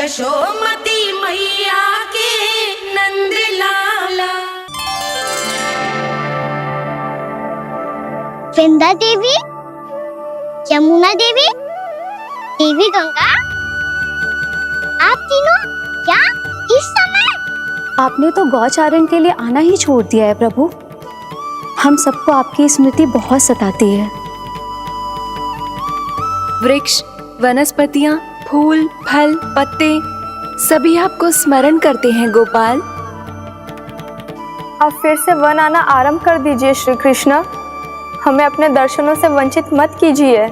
यशोमती मैया के नंद लाला। वृंदा देवी, यमुना देवी, देवी गंगा, आप तीनों क्या इस समय? आपने तो गौचारण के लिए आना ही छोड़ दिया है प्रभु। हम सबको आपकी स्मृति बहुत सताती है। वृक्ष, वनस्पतियां, फूल, फल, पत्ते सभी आपको स्मरण करते हैं गोपाल। अब फिर से वन आना आरंभ कर दीजिए श्री कृष्ण। हमें अपने दर्शनों से वंचित मत कीजिए।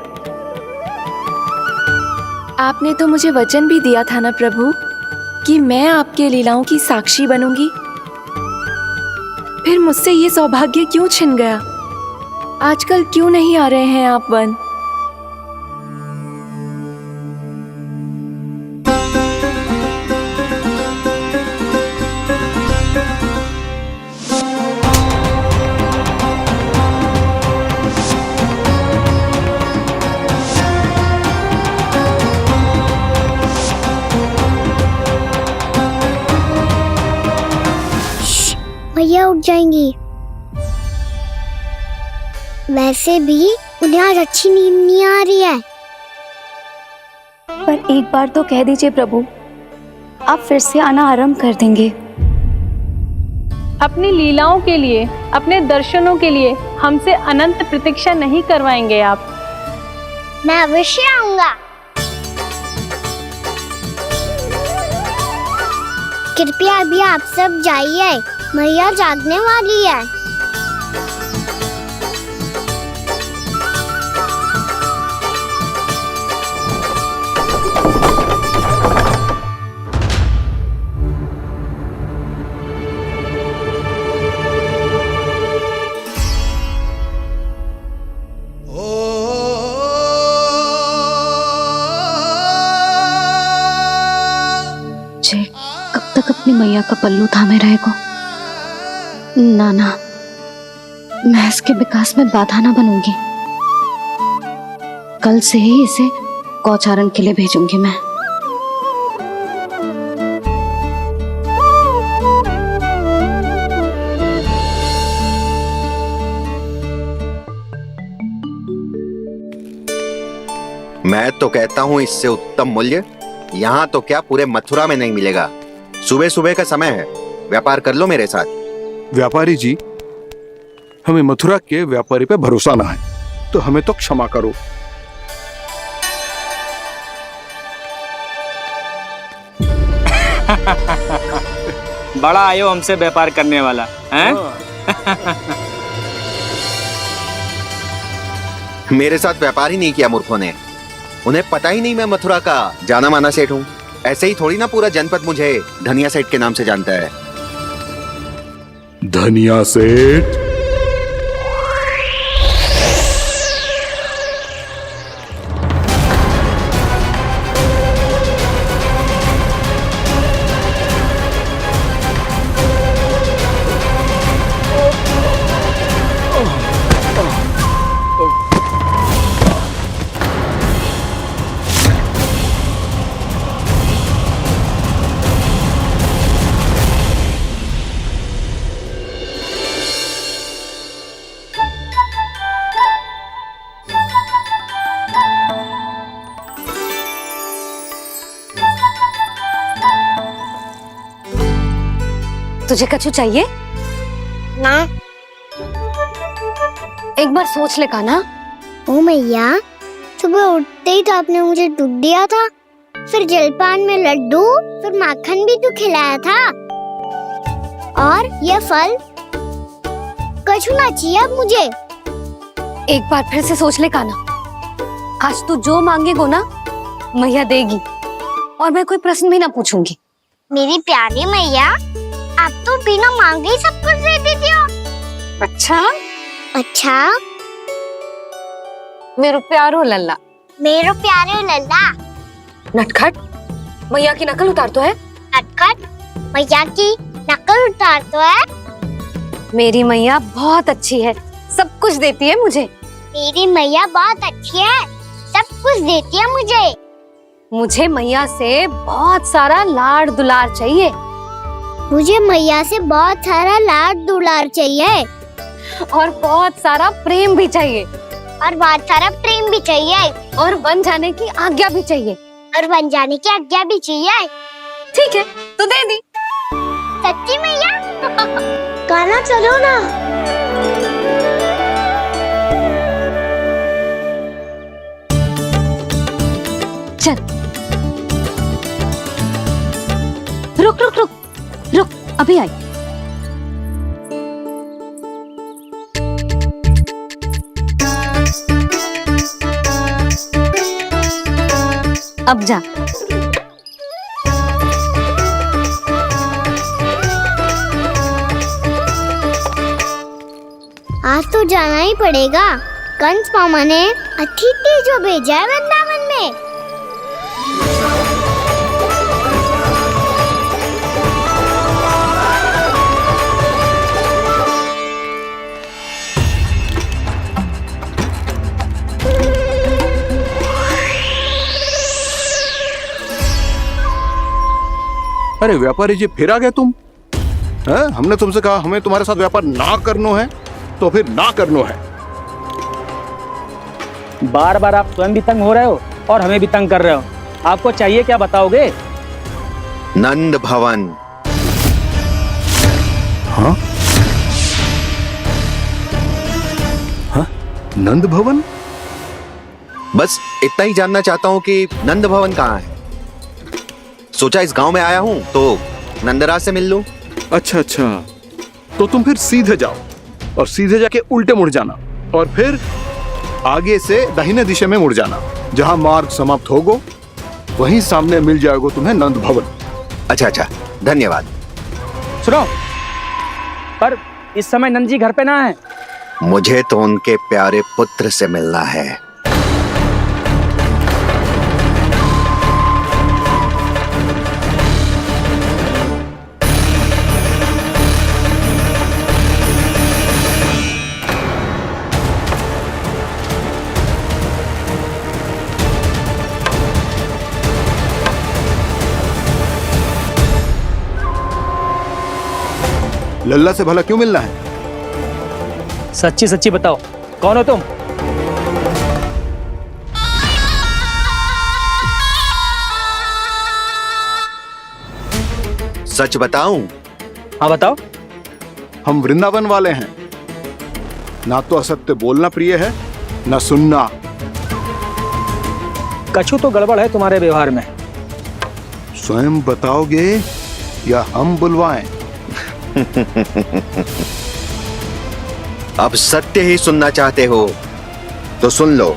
आपने तो मुझे वचन भी दिया था ना प्रभु कि मैं आपके लीलाओं की साक्षी बनूंगी। फिर मुझसे ये सौभाग्य क्यों छिन गया? आजकल क्यों नहीं आ रहे हैं आप वन? भैया उठ जाएंगी। वैसे भी उन्हें आज अच्छी नींद नहीं आ रही है। पर एक बार तो कह दीजिए प्रभु, आप फिर से आना आरंभ कर देंगे। अपनी लीलाओं के लिए, अपने दर्शनों के लिए हमसे अनंत प्रतीक्षा नहीं करवाएंगे आप? मैं अवश्य आऊंगा। कृपया अभी आप सब जाइए, मैया जागने वाली है। कब तक अपनी मैया का पल्लू थामे रहेगा? ना, मैं इसके विकास में बाधा ना बनूंगी। कल से ही इसे गौचारण के लिए भेजूंगी मैं। मैं तो कहता हूँ इससे उत्तम मूल्य यहाँ तो क्या पूरे मथुरा में नहीं मिलेगा। सुबह सुबह का समय है, व्यापार कर लो मेरे साथ। व्यापारी जी, हमें मथुरा के व्यापारी पे भरोसा ना है, तो हमें तो क्षमा करो। बड़ा आयो हमसे व्यापार करने वाला हैं? मेरे साथ व्यापार ही नहीं किया मूर्खों ने। उन्हें पता ही नहीं मैं मथुरा का जाना माना सेठ हूँ। ऐसे ही थोड़ी ना पूरा जनपद मुझे धनिया सेठ के नाम से जानता है। धनिया सेठ? तुझे कछु चाहिए? ना। एक बार सोच ले कान्हा। ओ मैया, सुबह उठते ही तो आपने मुझे दूध दिया था, फिर जलपान में लड्डू, फिर माखन भी तो खिलाया था। और ये फल कछु ना चाहिए अब मुझे। एक बार फिर से सोच ले कान्हा। आज तू जो मांगेगो ना मैया देगी, और मैं कोई प्रश्न भी ना पूछूंगी। मेरी प्यारी मैया, आप तो बिना मांगे ही सब कुछ दे देती हो। अच्छा मेरो प्यारो लल्ला। मेरो प्यारे लल्ला। नटखट, मैया की नकल उतार तो है। नटखट, मैया की नकल उतार तो है। मेरी मैया बहुत अच्छी है, सब कुछ देती है मुझे। मेरी मैया बहुत अच्छी है, सब कुछ देती है मुझे। मुझे मैया से बहुत सारा लाड़ दुलार चाहिए। मुझे मैया से बहुत सारा लाड दुलार चाहिए और बहुत सारा प्रेम भी चाहिए। और बहुत सारा प्रेम भी चाहिए और बन जाने की आज्ञा भी चाहिए। और बन जाने की आज्ञा भी चाहिए। ठीक है, तो दे दी। सच्ची मैया? गाना चलो ना। चल, रुक रुक रुक रुक, अभी आई। अब जा। आज तो जाना ही पड़ेगा। कंस मामा ने अतिथि जो भेजा है वृंदावन में। अरे व्यापारी जी, फिर आ गए तुम? हैं? हमने तुमसे कहा हमें तुम्हारे साथ व्यापार ना करनो है, तो फिर ना करनो है। बार बार आप स्वयं भी तंग हो रहे हो और हमें भी तंग कर रहे हो। आपको चाहिए क्या बताओगे? नंद भवन। हाँ? हाँ? नंद भवन? बस इतना ही जानना चाहता हूँ कि नंद भवन कहाँ है। सोचा इस गांव में आया हूँ तो नंदराज से मिल लूं। अच्छा अच्छा, तो तुम फिर सीधे जाओ और सीधे जाके उल्टे मुड़ जाना और फिर आगे से दाहिने दिशा में मुड़ जाना। जहां मार्ग समाप्त होगो वहीं सामने मिल जाएगा तुम्हें नंद भवन। अच्छा अच्छा, धन्यवाद। सुनो, पर इस समय नंद जी घर पे ना है। मुझे तो उनके प्यारे पुत्र से मिलना है। लल्ला से भला क्यों मिलना है? सच्ची सच्ची बताओ, कौन हो तुम? सच बताऊं? हाँ बताओ। हम वृंदावन वाले हैं। ना तो असत्य बोलना प्रिय है, ना सुनना। कछु तो गड़बड़ है तुम्हारे व्यवहार में। स्वयं बताओगे या हम बुलवाएं? अब सत्य ही सुनना चाहते हो तो सुन लो।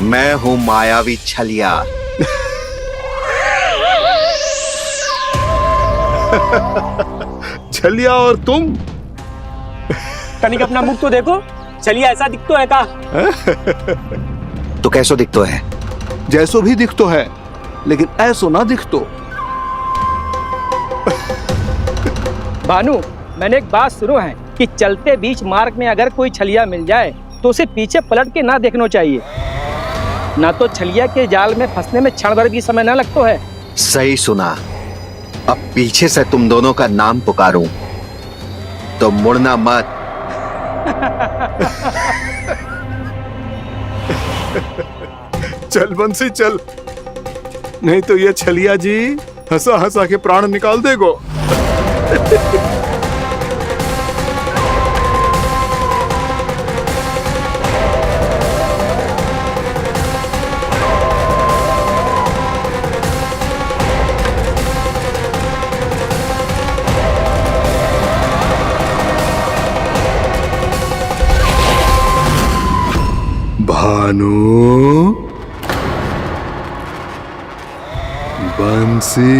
मैं हूं मायावी छलिया। छलिया और तुम? कनिक अपना मुख तो देखो, चलिए ऐसा दिख तो है का? तो कैसो दिखतो है? जैसो भी दिख तो है, लेकिन ऐसो ना दिख तो। भानु, मैंने एक बात सुनो है कि चलते बीच मार्ग में अगर कोई छलिया मिल जाए तो उसे पीछे पलट के ना देखना चाहिए। ना तो छलिया के जाल में फंसने में क्षण भर भी समय ना लगता है। सही सुना। अब पीछे से तुम दोनों का नाम पुकारूं तो मुड़ना मत। चल बंसी चल, नहीं तो ये छलिया जी हंसा हंसा के प्राण निकाल देगो। भानु, बंसी।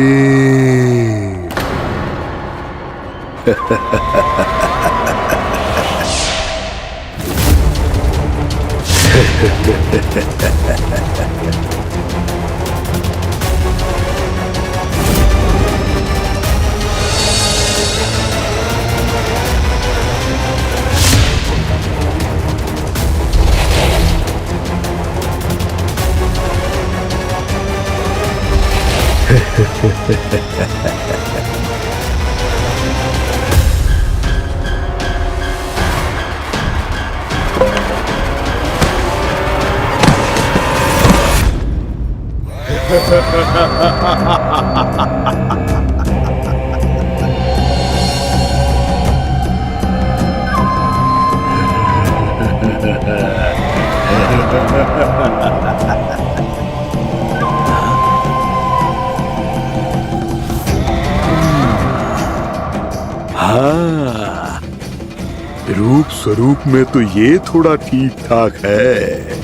हाँ, रूप स्वरूप में तो ये थोड़ा ठीक ठाक है।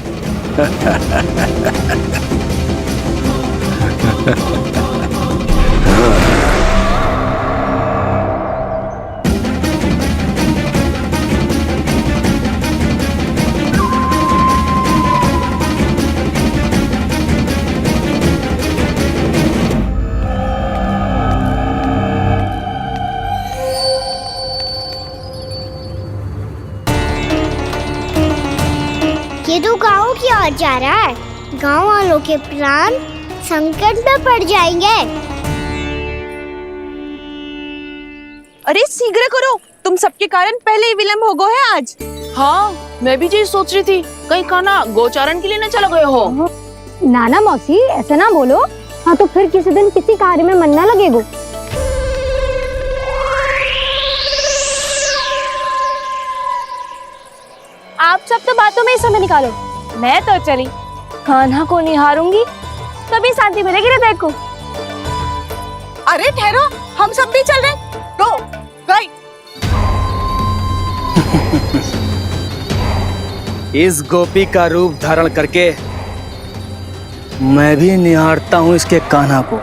ये तो गाँव की ओर जा रहा है। गाँव वालों के प्राण संकट में पड़ जाएंगे। अरे शीघ्र करो, तुम सबके कारण पहले ही विलम्ब हो गए है आज। हाँ, मैं भी यही सोच रही थी, कहीं खाना गोचारण के लिए न चला गए हो। नाना मौसी ऐसा ना बोलो। हाँ तो फिर किसी दिन किसी कार्य में मन ना लगेगा। आप सब तो बातों में ही समय निकालो। मैं तो चली कान्हा को निहारूंगी, तभी शांति मिलेगी हृदय को। अरे ठहरो, हम सब भी चल रहे। रो गई। इस गोपी का रूप धारण करके मैं भी निहारता हूँ इसके कान्हा को।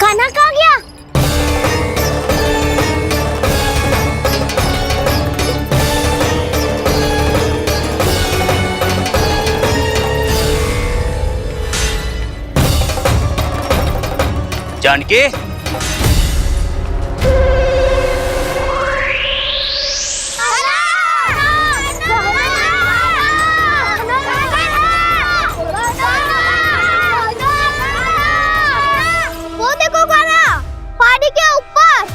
कान्हा कहाँ गया? जानकी, वो देखो कान्हा, पहाड़ी के ऊपर।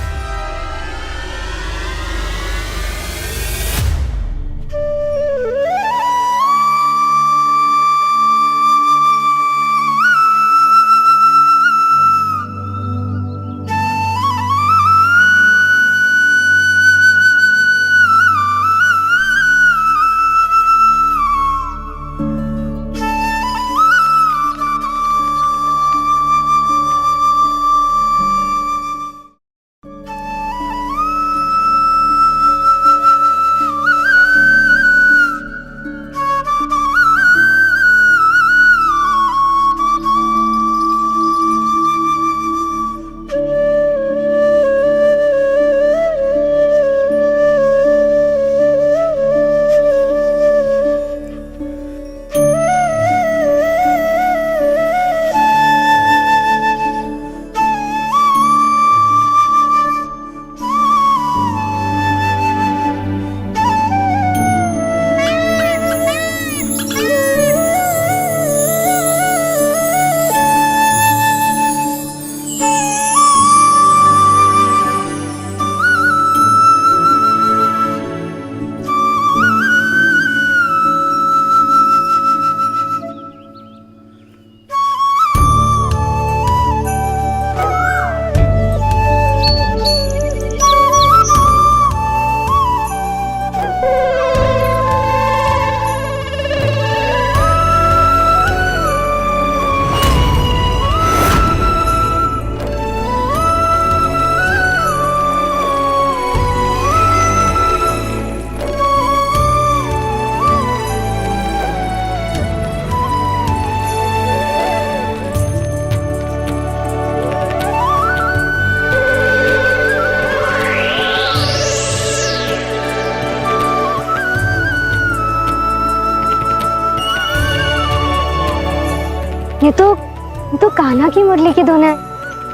ये तो कान्हा की मुरली की धुन है।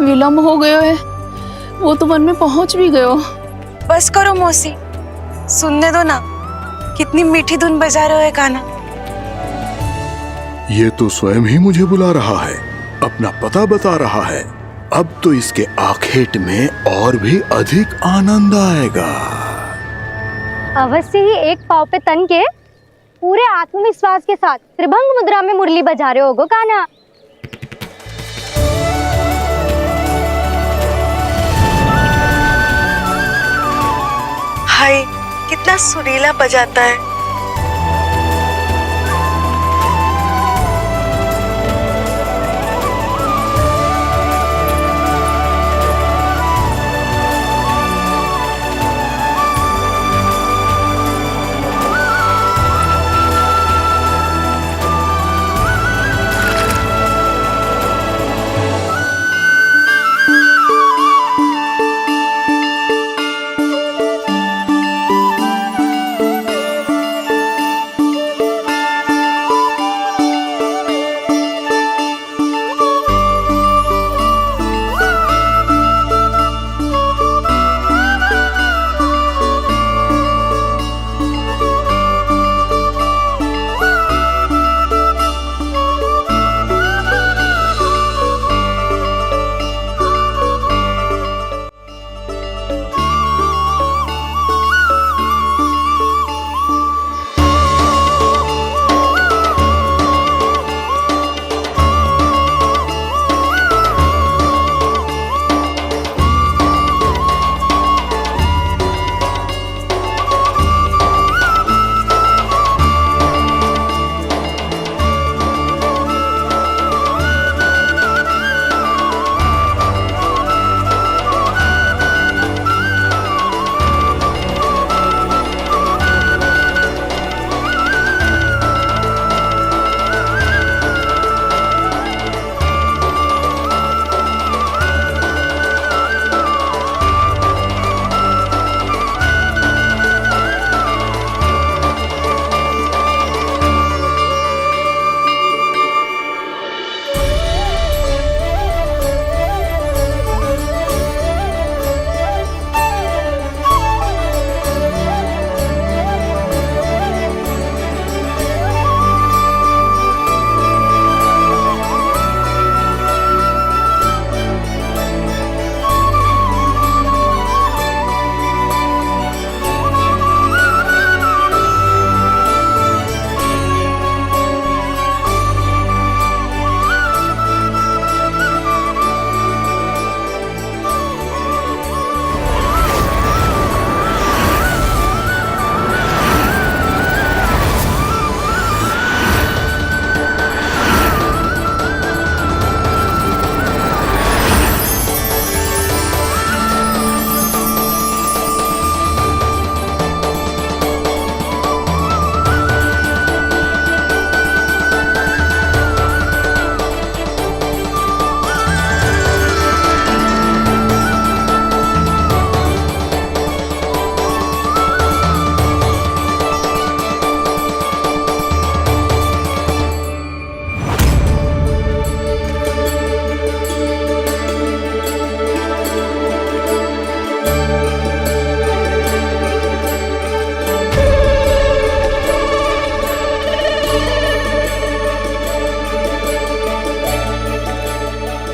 विलम्ब हो गयो है, वो तो वन में पहुंच भी गयो। बस करो मौसी, सुनने दो ना, कितनी मीठी धुन बजा रहे हो कान्हा। ये तो स्वयं ही मुझे बुला रहा है, अपना पता बता रहा है। अब तो इसके आखेट में और भी अधिक आनंद आएगा। अवश्य ही एक पाव पे तन के पूरे आत्मविश्वास के साथ त्रिभंग मुद्रा में मुरली बजा रहे होगो कान्हा। हाय, कितना सुरीला बजाता है।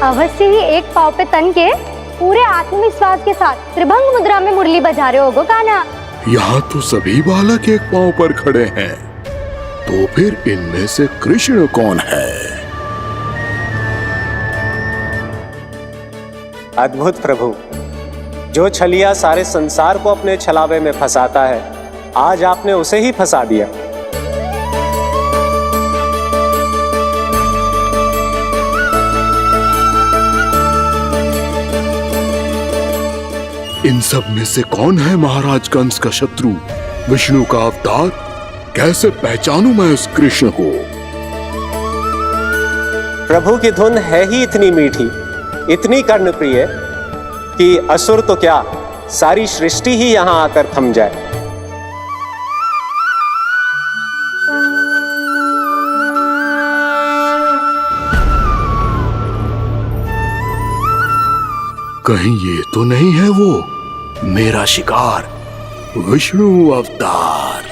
अवश्य ही एक पाव पे तन के पूरे आत्मविश्वास के साथ त्रिभंग मुद्रा में मुरली बजा रहे होगो कान्हा। यहाँ तो सभी बालक एक पांव पर खड़े हैं, तो फिर इनमें से कृष्ण कौन है? अद्भुत प्रभु, जो छलिया सारे संसार को अपने छलावे में फंसाता है, आज आपने उसे ही फंसा दिया। इन सब में से कौन है महाराज कंस का शत्रु, विष्णु का अवतार? कैसे पहचानूं मैं उस कृष्ण को? प्रभु की धुन है ही इतनी मीठी, इतनी कर्णप्रिय कि असुर तो क्या, सारी सृष्टि ही यहां आकर थम जाए। कहीं ये तो नहीं है वो मेरा शिकार, विष्णु अवतार?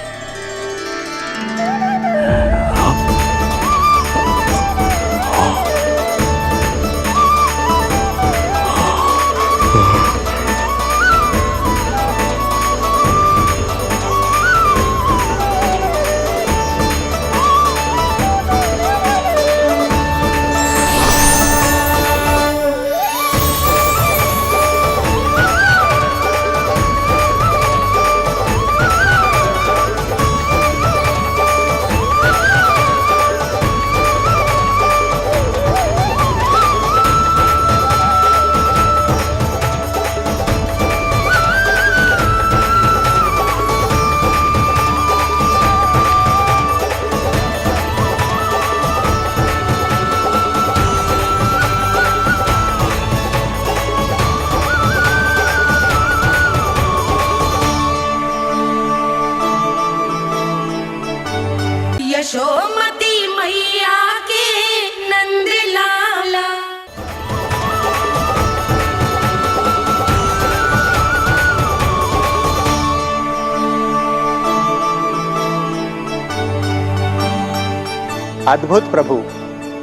अद्भुत प्रभु,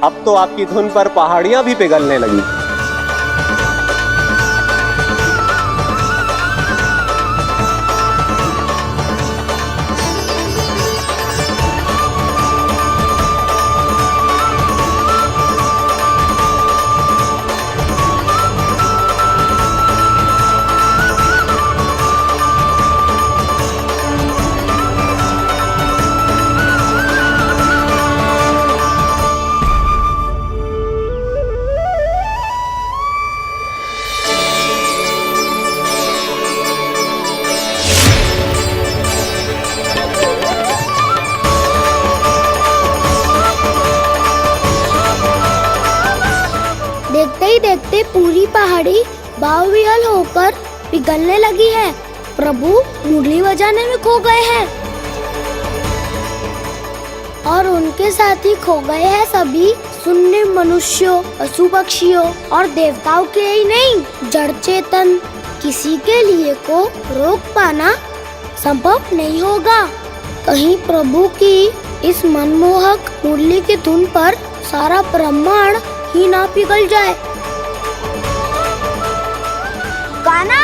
अब तो आपकी धुन पर पहाड़ियां भी पिघलने लगी। देखते ही देखते पूरी पहाड़ी बावरियल होकर पिघलने लगी है। प्रभु मुरली बजाने में खो गए हैं और उनके साथ ही खो गए हैं सभी सुनने मनुष्यों, पशु पक्षियों और देवताओं के ही नहीं, जड़ चेतन किसी के लिए को रोक पाना संभव नहीं होगा। कहीं प्रभु की इस मनमोहक मुरली की धुन पर सारा ब्रह्मांड ही ना पिघल जाए। गाना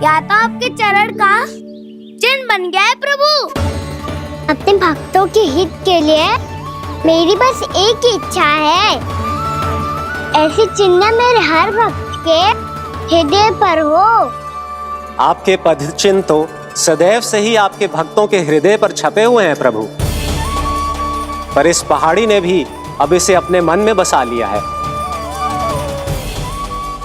या तो आपके चरण का चिन्ह बन गया है प्रभु। अपने भक्तों के हित के लिए मेरी बस एक ही इच्छा है, ऐसी चिन्ह मेरे हर भक्त के हृदय पर हो। आपके पद चिन्ह तो सदैव से ही आपके भक्तों के हृदय पर छपे हुए हैं प्रभु, पर इस पहाड़ी ने भी अब इसे अपने मन में बसा लिया है।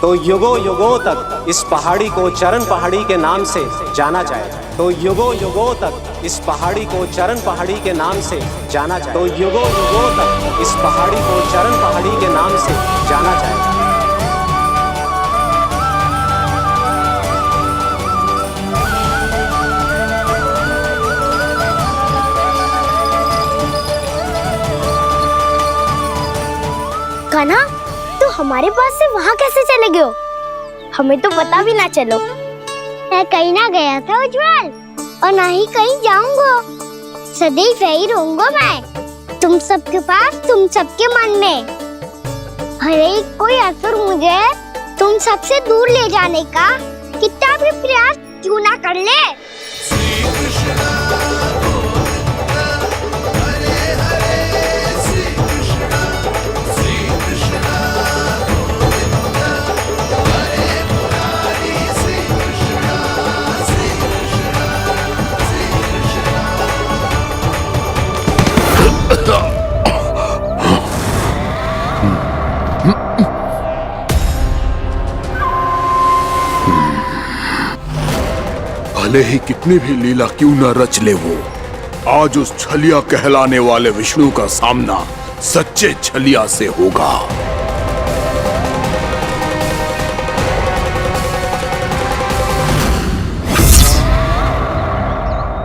तो युगों युगों तक इस पहाड़ी को चरण पहाड़ी के नाम से जाना जाएगा। तो युगों युगों तक इस पहाड़ी को चरण पहाड़ी के नाम से जाना जाएगा। तो युगों युगों तक इस पहाड़ी को चरण पहाड़ी के नाम से जाना जाएगा। कान्हा, तो हमारे पास से वहाँ कैसे चले गए हो? हमें तो पता भी ना चलो। मैं कहीं ना गया था उज्जवल, और ना ही कहीं जाऊंगा। सदैव यही रहूंगा मैं, तुम सबके पास, तुम सबके मन में। हर एक कोई असुर मुझे तुम सबसे दूर ले जाने का कितना भी प्रयास क्यों ना कर ले। भले ही कितनी भी लीला क्यों न रच ले वो, आज उस छलिया कहलाने वाले विष्णु का सामना सच्चे छलिया से होगा।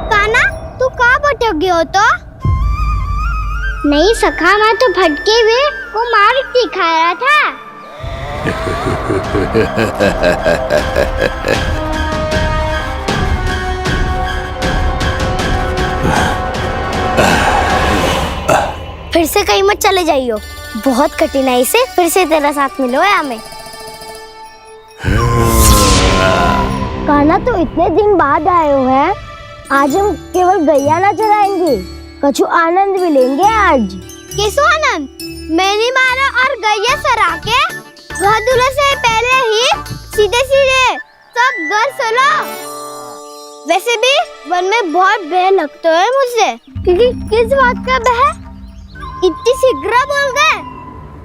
कान्हा, तू कहाँ भटक गया हो? तो नहीं सखा, मैं तो भटके हुए वो मार्ग दिखा रहा था। फिर से कहीं मत चले जाइयो, बहुत कठिनाई से फिर से तेरा साथ मिलो है हमें। कान्हा, तो इतने दिन बाद आए हो हैं, आज हम केवल गैया ना चराएंगे, कछु आनंद भी लेंगे आज। कैसो आनंद? मैंने मारा और गैया सरा के घर दूल्हे से पहले ही सीधे सीधे सब घर चलो। वैसे भी वन में बहुत भय लगता है मुझे, क्योंकि किस बात का भय? इतनी शीघ्र बोल गए।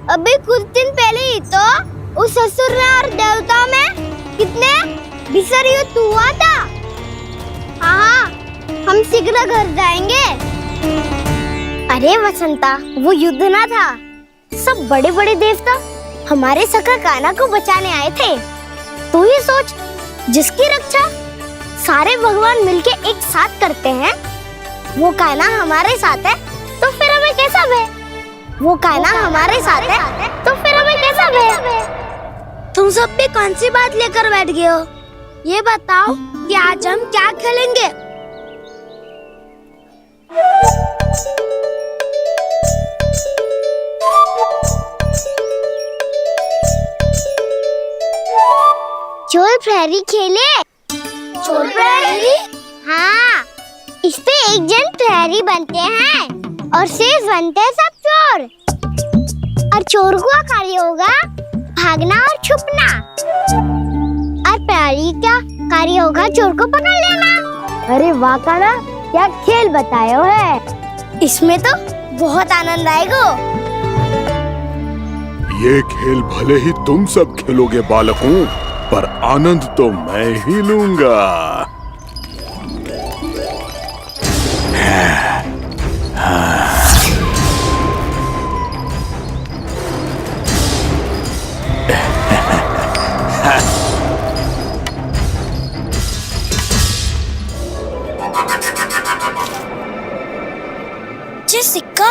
अभी कुछ दिन पहले ही तो उस ससुर और देवता में कितने भीषण युद्ध हुआ था। हाँ, हम शीघ्र घर जाएंगे। अरे वसंता, वो युद्ध ना था, सब बड़े बड़े देवता हमारे सखा कान्हा को बचाने आए थे। तू ही सोच, जिसकी रक्षा सारे भगवान मिलके एक साथ करते हैं, वो कान्हा हमारे साथ है तो फिर हमें कैसा भय? वो कान्हा हमारे साथ है तो फिर हमें कैसा भय? तुम सब भी कौन सी बात लेकर बैठ गए हो? ये बताओ कि आज हम क्या खेलेंगे? चोर प्रहरी खेले? चोर प्रहरी? हाँ, इस पे एक जन प्रहरी बनते हैं और शेष बनते हैं सब चोर। और चोर का कार्य होगा भागना और छुपना, और प्रहरी का कार्य होगा चोर को पकड़ लेना। अरे वाह कान्हा, क्या खेल बताया है। इसमें तो बहुत आनंद आएगा। ये खेल भले ही तुम सब खेलोगे बालकों, पर आनंद तो मैं ही लूंगा। ये सिक्का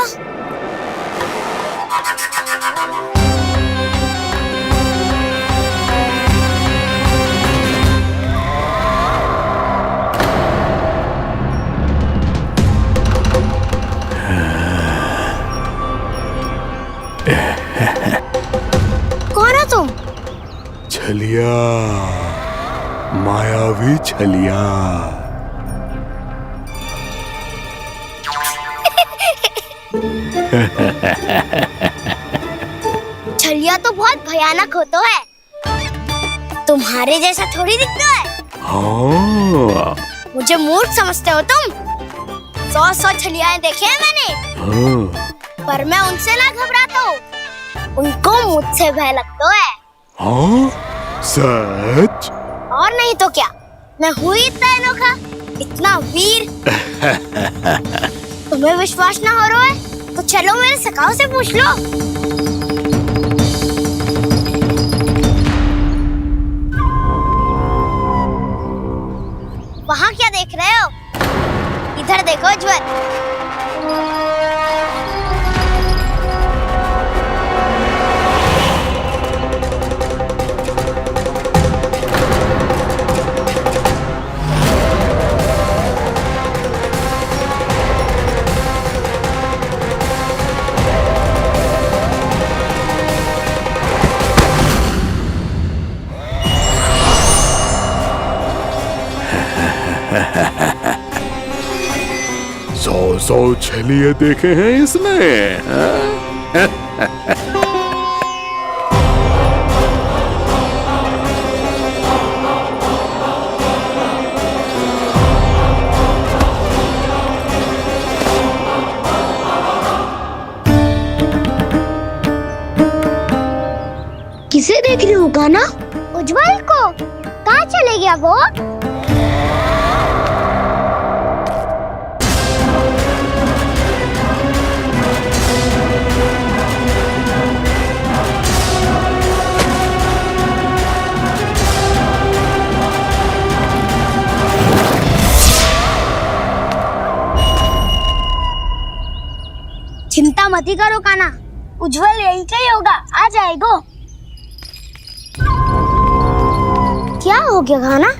कौन है तुम? छलिया, मायावी छलिया। छलिया तो बहुत भयानक होता है, तुम्हारे जैसा थोड़ी दिखता है। हाँ। मुझे मूर्ख समझते हो तुम? 100 छलियाएं देखे हैं मैंने। हाँ। पर मैं उनसे ना घबराता हूँ, उनको मुझसे भय लगता है। हाँ? सच? और नहीं तो क्या, मैं हूँ इतना अनोखा, इतना वीर। तुम्हें विश्वास ना हो रहा है तो चलो मेरे सखाओं से पूछ लो। वहाँ क्या देख रहे हो? इधर देखो ज्वर। सौ छलिए देखे हैं इसने। किसे देख रही हूँ कान्हा? उज्जवल को। कहाँ चले गया वो? चिंता मत करो कान्हा, उज्जवल यही का ही होगा, आ जाएगा। क्या हो गया कान्हा?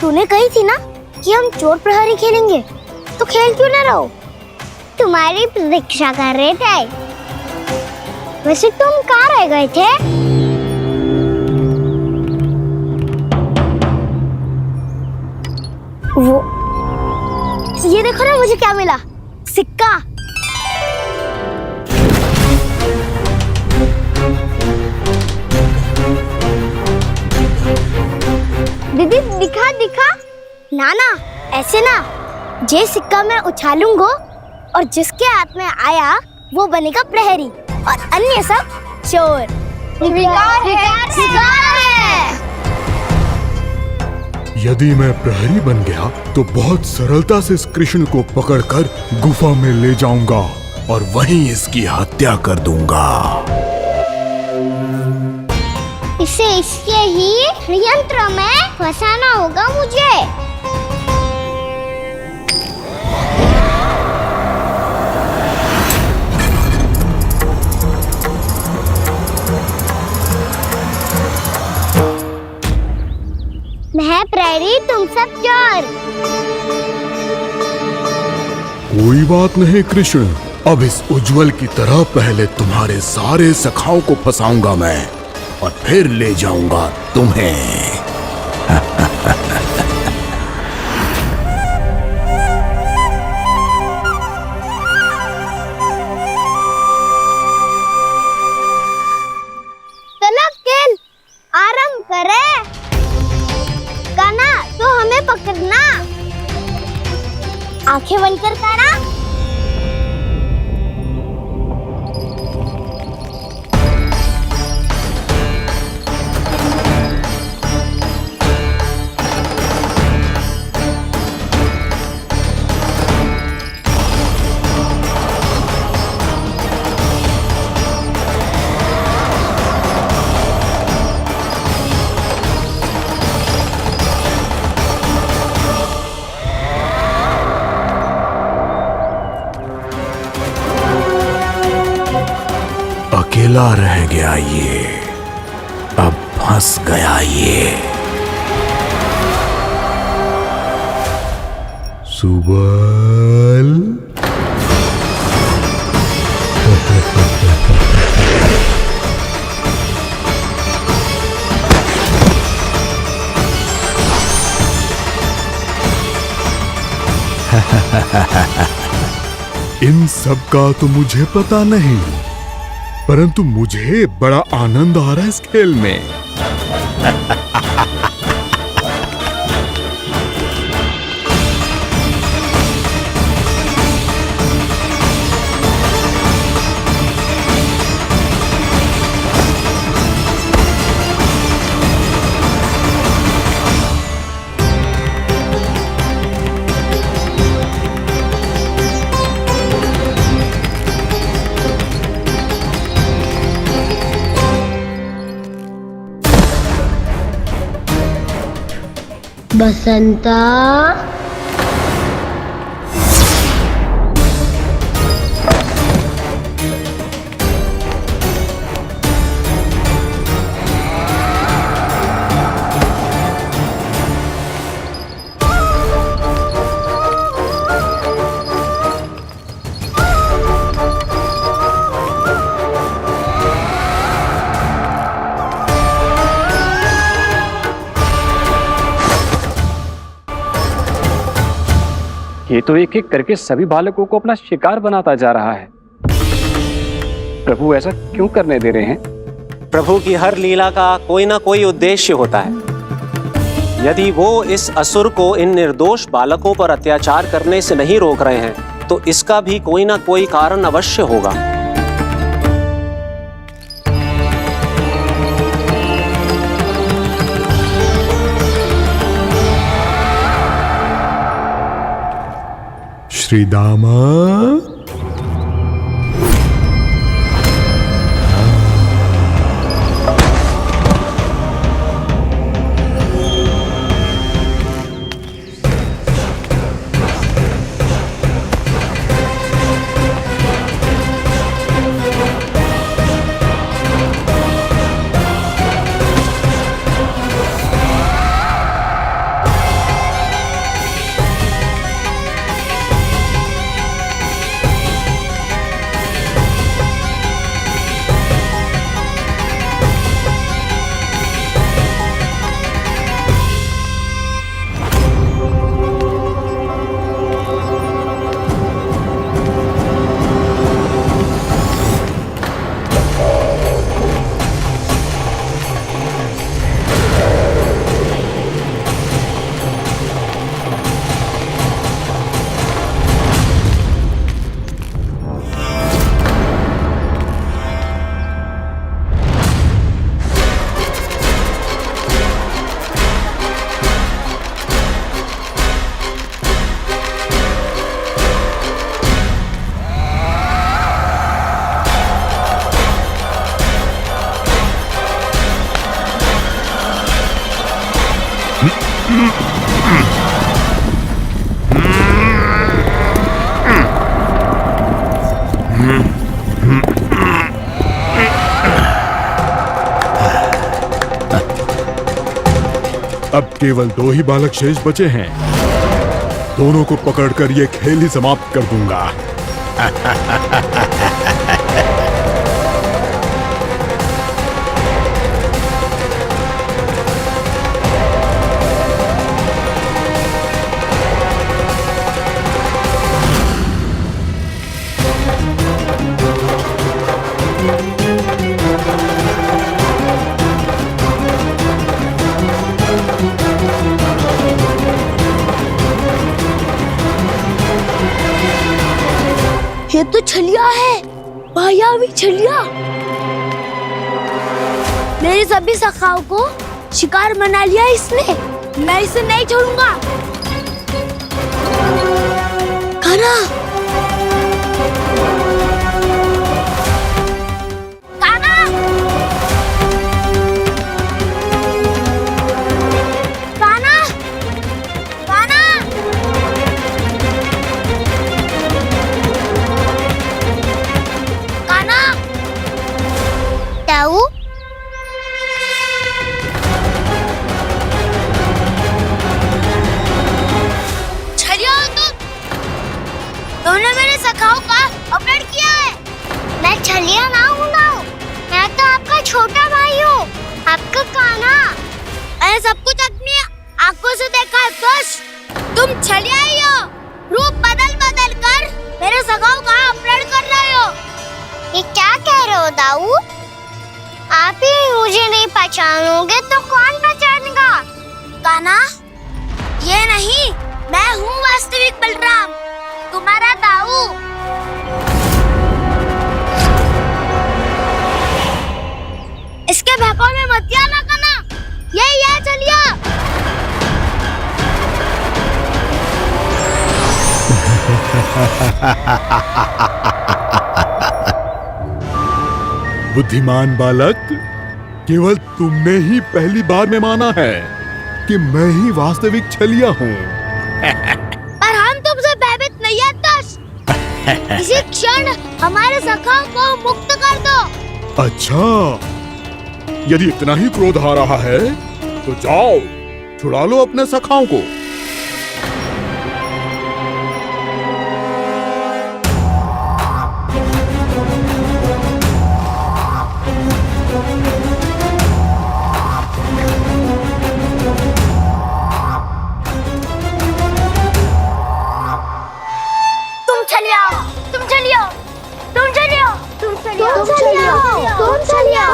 तूने कही थी ना कि हम चोर प्रहरी खेलेंगे, तो खेल क्यों ना रहो? तुम्हारी प्रतीक्षा कर रहे थे। वैसे तुम कहाँ रह गए थे? वो ये देखो ना, मुझे क्या मिला? सिक्का। दीदी दिखा दिखा। ना ना, ऐसे ना, ये सिक्का मैं उछालूंगा और जिसके हाथ में आया वो बनेगा प्रहरी और अन्य सब चोर स्वीकार है। यदि मैं प्रहरी बन गया तो बहुत सरलता से इस कृष्ण को पकड़कर गुफा में ले जाऊंगा और वहीं इसकी हत्या कर दूंगा। इसे इसके ही यंत्र में फंसाना होगा मुझे। मैं प्रहरी, तुम सब चोर। कोई बात नहीं कृष्ण, अब इस उज्जवल की तरह पहले तुम्हारे सारे सखाओं को फंसाऊंगा मैं और फिर ले जाऊंगा तुम्हें। चलो खेल आरंभ करें। कान्हा, तो हमें पकड़ना। आंखें बंद कर कान्हा। अकेला रह गया ये, अब फंस गया ये। सुबल इन सब का तो मुझे पता नहीं, परंतु मुझे बड़ा आनंद आ रहा है इस खेल में। बसंता, ये तो एक एक करके सभी बालकों को अपना शिकार बनाता जा रहा है। प्रभु ऐसा क्यों करने दे रहे हैं? प्रभु की हर लीला का कोई ना कोई उद्देश्य होता है। यदि वो इस असुर को इन निर्दोष बालकों पर अत्याचार करने से नहीं रोक रहे हैं तो इसका भी कोई ना कोई कारण अवश्य होगा। श्री दामा, अब केवल 2 ही बालक शेष बचे हैं। दोनों को पकड़कर ये खेल ही समाप्त कर दूंगा। ये तो छलिया है, मायावी छलिया। मेरे सभी सखाओं को शिकार बना लिया इसने। मैं इसे नहीं छोड़ूंगा। कान्हा, कान्हा, कान्हा, कान्हा। कान्हा, ताऊ, छलिया हो तुम। तुमने मेरे सखाओं का अपहरण किया है। मैं छलिया ना हूँ ना, मैं तो आपका छोटा भाई हूँ, आपका कान्हा। मैंने सब कुछ अपनी आंखों से देखा है। बस तुम छलिया ही हो। रूप बदल बदल कर मेरे सखाओं का अपहरण कर रहे हो। ये क्या कह रहे हो दाऊ? आप ही मुझे नहीं पहचानोगे तो कौन पहचानेगा? कान्हा, ये नहीं, मैं हूँ वास्तविक बलराम, तुम्हारा दाऊ। इसके बहकावे में मत आना कान्हा, यही है छलिया। बुद्धिमान बालक, केवल तुमने ही पहली बार में माना है कि मैं ही वास्तविक छलिया हूँ। पर हम तुमसे भयभीत नहीं है दस। इसी क्षण हमारे सखाओं को मुक्त कर दो। अच्छा, यदि इतना ही क्रोध आ रहा है तो जाओ, छुड़ा लो अपने सखाओं को। तुम छलिया, तुम छलिया, तुम छलिया, तुम छलिया, तुम छलिया,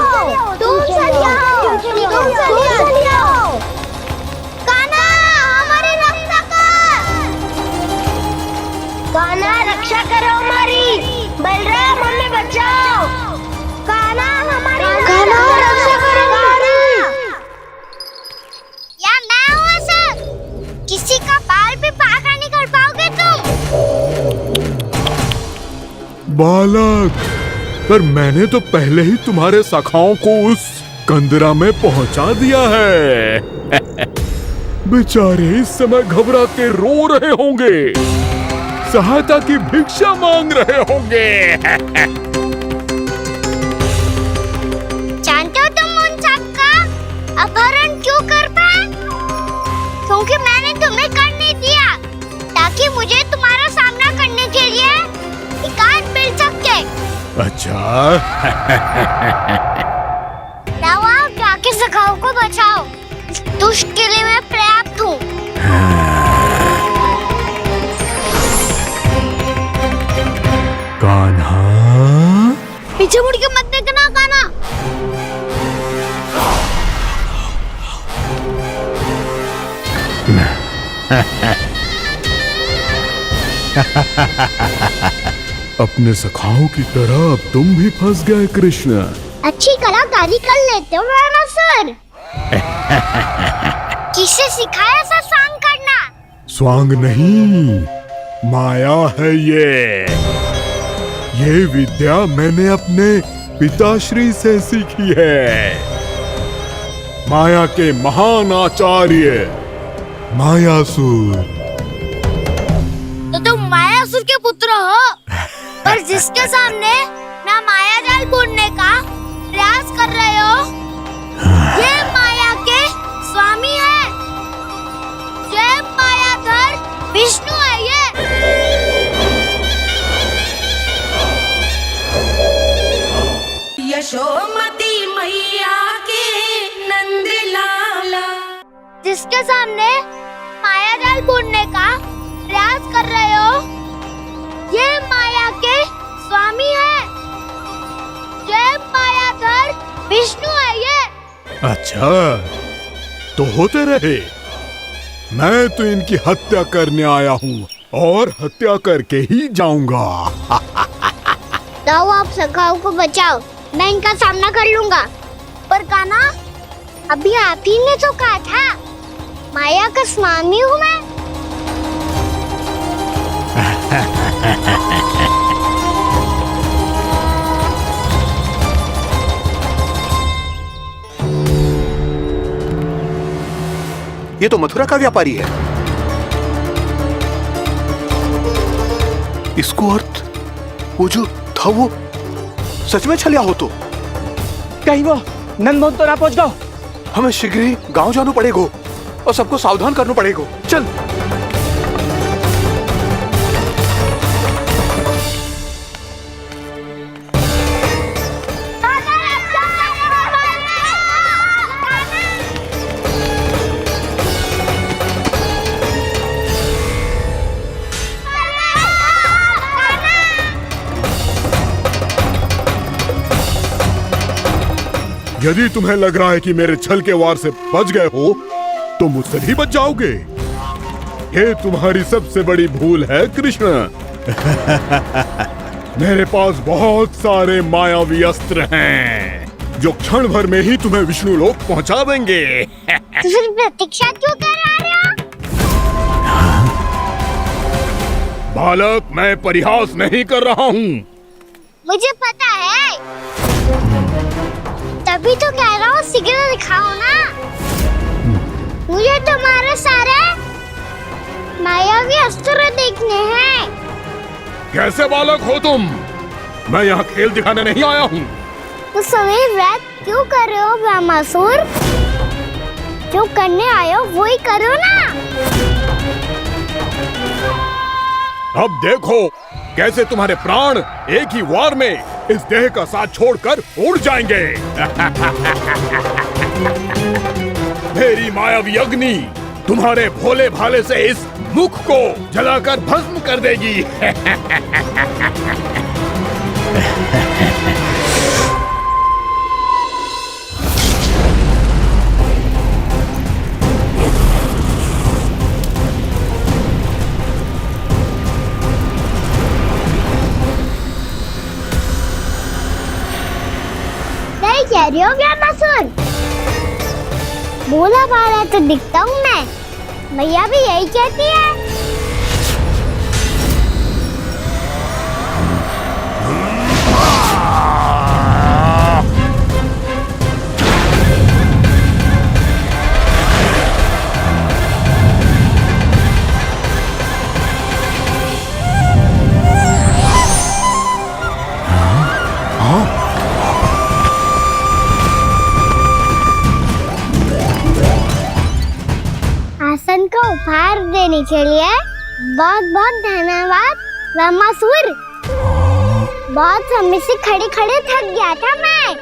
तुम छलिया, तुम छलिया, तुम छलिया। कान्हा, हमारी रक्षा कर। कान्हा, रक्षा करो हमारी। बलराम, हमें बचाओ। कान्हा, हमारी रक्षा करो हमारी। या मैं हूँ ऐसा? किसी का बाल भी पाखा नहीं कर पाओगे तुम। बालक, पर मैंने तो पहले ही तुम्हारे सखाओं को उस कंदरा में पहुंचा दिया है। बेचारे इस समय घबरा के रो रहे होंगे, सहायता की भिक्षा मांग रहे होंगे। जानते हो तुम उन सबका अपहरण क्यों कर पाए? क्योंकि मैंने तुम्हें कर नहीं दिया, ताकि मुझे तुम्हारा सामना करने के लिए एकांत मिल सके। अच्छा। जाओ, जाके सखाओं को बचाओ। इस दुष्ट के लिए मैं पर्याप्त हूँ। कान्हा, पीछे मुड़ के मत देखना कान्हा। अपने सखाओं की तरह अब तुम भी फंस गए कृष्ण। अच्छी कलाकारी कर लेते हो रावणासुर। किसे सिखाया ऐसा स्वांग करना? स्वांग नहीं, माया है ये विद्या मैंने अपने पिताश्री से सीखी है। माया के महान आचार्य मायासुर। तो तुम मायासुर के पुत्र हो, पर जिसके सामने मैं माया जाल बुनने का प्रयास कर रहे हो, ये माया के स्वामी है, ये मायाधर विष्णु है। ये यशोमती मैया के नंद लाला, जिसके सामने माया जाल बुनने का प्रयास कर रहे हो, ये माया के स्वामी है, ये मायाधर विष्णु है। ये अच्छा, तो होते रहे। मैं तो इनकी हत्या करने आया हूँ और हत्या करके ही जाऊंगा। जाओ, आप सखाओं को बचाओ, मैं इनका सामना कर लूंगा। पर कान्हा, अभी आप ही ने तो कहा था माया का स्वामी हूँ मैं। ये तो मथुरा का व्यापारी है। इसको अर्थ वो जो था वो सच में छलिया हो तो कहीं वो नंदमोहन तो ना पहुंच गओ। हमें शीघ्र ही गांव जाना पड़ेगा और सबको सावधान करना पड़ेगा। चल। यदि तुम्हें लग रहा है कि मेरे छल के वार से बच गए हो, तो मुझसे भी बच जाओगे। ये तुम्हारी सबसे बड़ी भूल है कृष्ण। मेरे पास बहुत सारे मायावी अस्त्र हैं, जो क्षण भर में ही तुम्हें विष्णु लोक पहुंचा देंगे। तो फिर प्रतीक्षा क्यों कर रहे हो? बालक, मैं परिहास नहीं कर रहा हूँ। मुझे पता है, तभी तो कह रहा हूँ शीघ्र दिखाओ ना। मुझे तुम्हारे सारे मायावी अस्त्र देखने हैं। कैसे बालक हो तुम? मैं यहाँ खेल दिखाने नहीं आया हूँ। तो समय व्रत क्यों कर रहे हो ब्रह्मासुर? जो करने आए हो वो ही करो ना। अब देखो कैसे तुम्हारे प्राण एक ही वार में इस देह का साथ छोड़कर उड़ जाएंगे। मेरी मायावी अग्नि तुम्हारे भोले भाले से इस मुख को जलाकर भस्म कर देगी। कह रही हो ब्रह्मासुर? बोला बाला तो दिखता हूँ मैं। मैया भी यही कहती है। आसन का उपहार देने के लिए बहुत बहुत धन्यवाद ब्रह्मासुर। बहुत समय से खड़े खड़े थक गया था मैं।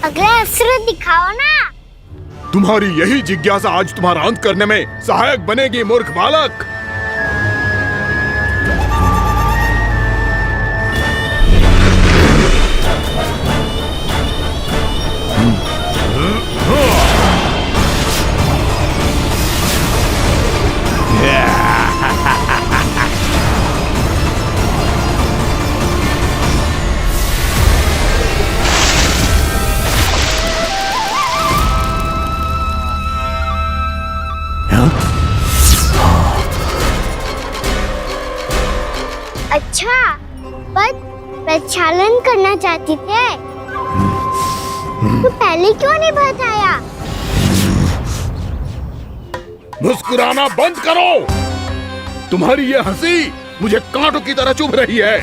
अगला अस्त्र दिखाओ ना। तुम्हारी यही जिज्ञासा आज तुम्हारा अंत करने में सहायक बनेगी मूर्ख बालक। प्रक्षालन करना चाहती थे, तो पहले क्यों नहीं बताया? मुस्कुराना बंद करो। तुम्हारी ये हंसी मुझे कांटों की तरह चुभ रही है।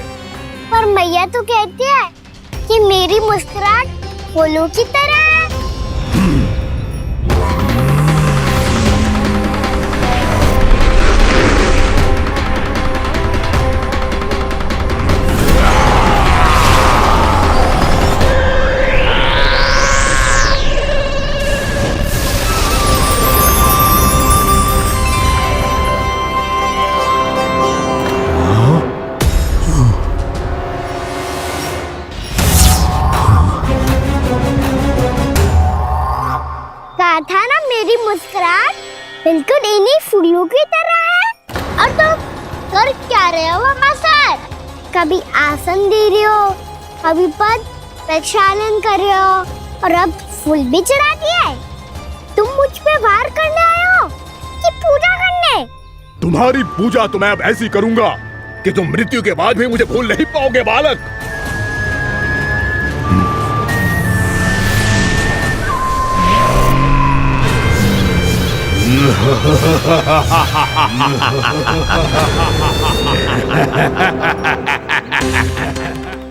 पर मैया तो कहती है कि मेरी मुस्कुराहट फूलों की तरह है। कहा था ना मेरी मुस्कुराहट बिल्कुल इन्हीं फूलों की तरह है। और तुम कर क्या रहे हो वहाँ सर? कभी आसन दे रहे हो, कभी पद प्रक्षालन कर रहे हो, और अब फूल भी चढ़ा दिए। तुम मुझ पे वार करने आए हो कि पूजा करने? तुम्हारी पूजा तो मैं अब ऐसी करूंगा कि तुम मृत्यु के बाद भी मुझे भूल नहीं पाओगे बालक।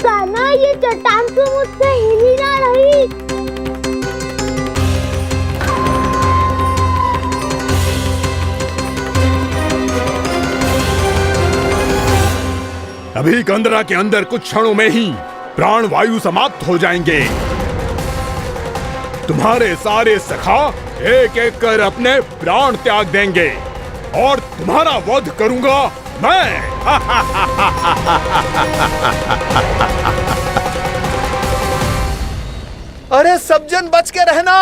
कान्हा, ये चट्टान तो मुझसे हिल ही ना रही। अभी कंदरा के अंदर कुछ क्षणों में ही प्राण वायु समाप्त हो जाएंगे। तुम्हारे सारे सखा एक एक कर अपने प्राण त्याग देंगे और तुम्हारा वध करूंगा मैं। अरे सब जन बच के रहना।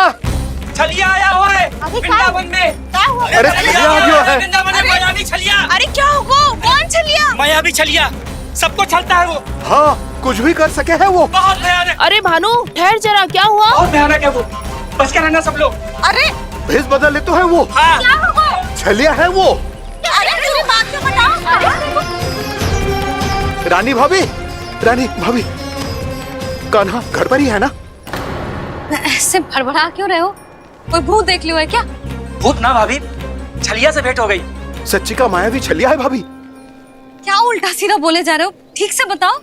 छलिया आया हुआ है वृंदावन में। अरे छलिया आ गया है। वृंदावन में मायावी छलिया। अरे क्या होगा? कौन छलिया? मायावी छलिया, सबको छलता है वो। हाँ, कुछ भी कर सके है वो। बहुत भयानक। अरे भानु, ठहर जरा, क्या हुआ? बहुत भयानक है वो, बच के रहना सब लोग। अरे भेष बदल ले तो है वो। हाँ। क्या होगा? छलिया है वो। अरे मेरी बात तो बताओ। रानी भाभी, रानी भाभी, कान्हा घर पर ही है ना? ऐसे भड़बड़ा क्यों रहे हो? कोई भूत देख लियो है क्या? भूत ना भाभी, छलिया से भेंट हो गई। सच्ची का मायावी छलिया है भाभी। क्या उल्टा सीधा बोले जा रहे हो? ठीक से बताओ।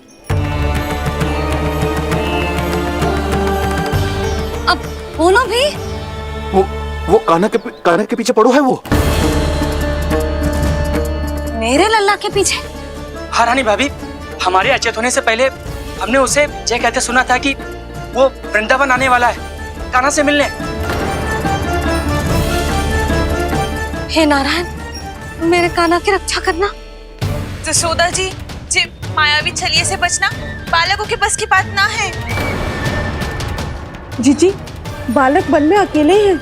अब बोलो भी। वो कान्हा के पीछे पड़ो है वो। मेरे लल्ला के पीछे? हाँ रानी भाभी, हमारे अचेत होने से पहले हमने उसे ये कहते सुना था कि वो वृंदावन आने वाला है कान्हा से मिलने। हे नारायण, मेरे कान्हा की रक्षा करना। जसोदा जी, मायावी छलिए से बचना बालकों के बस की बात ना है। जीजी, बालक वन में अकेले हैं।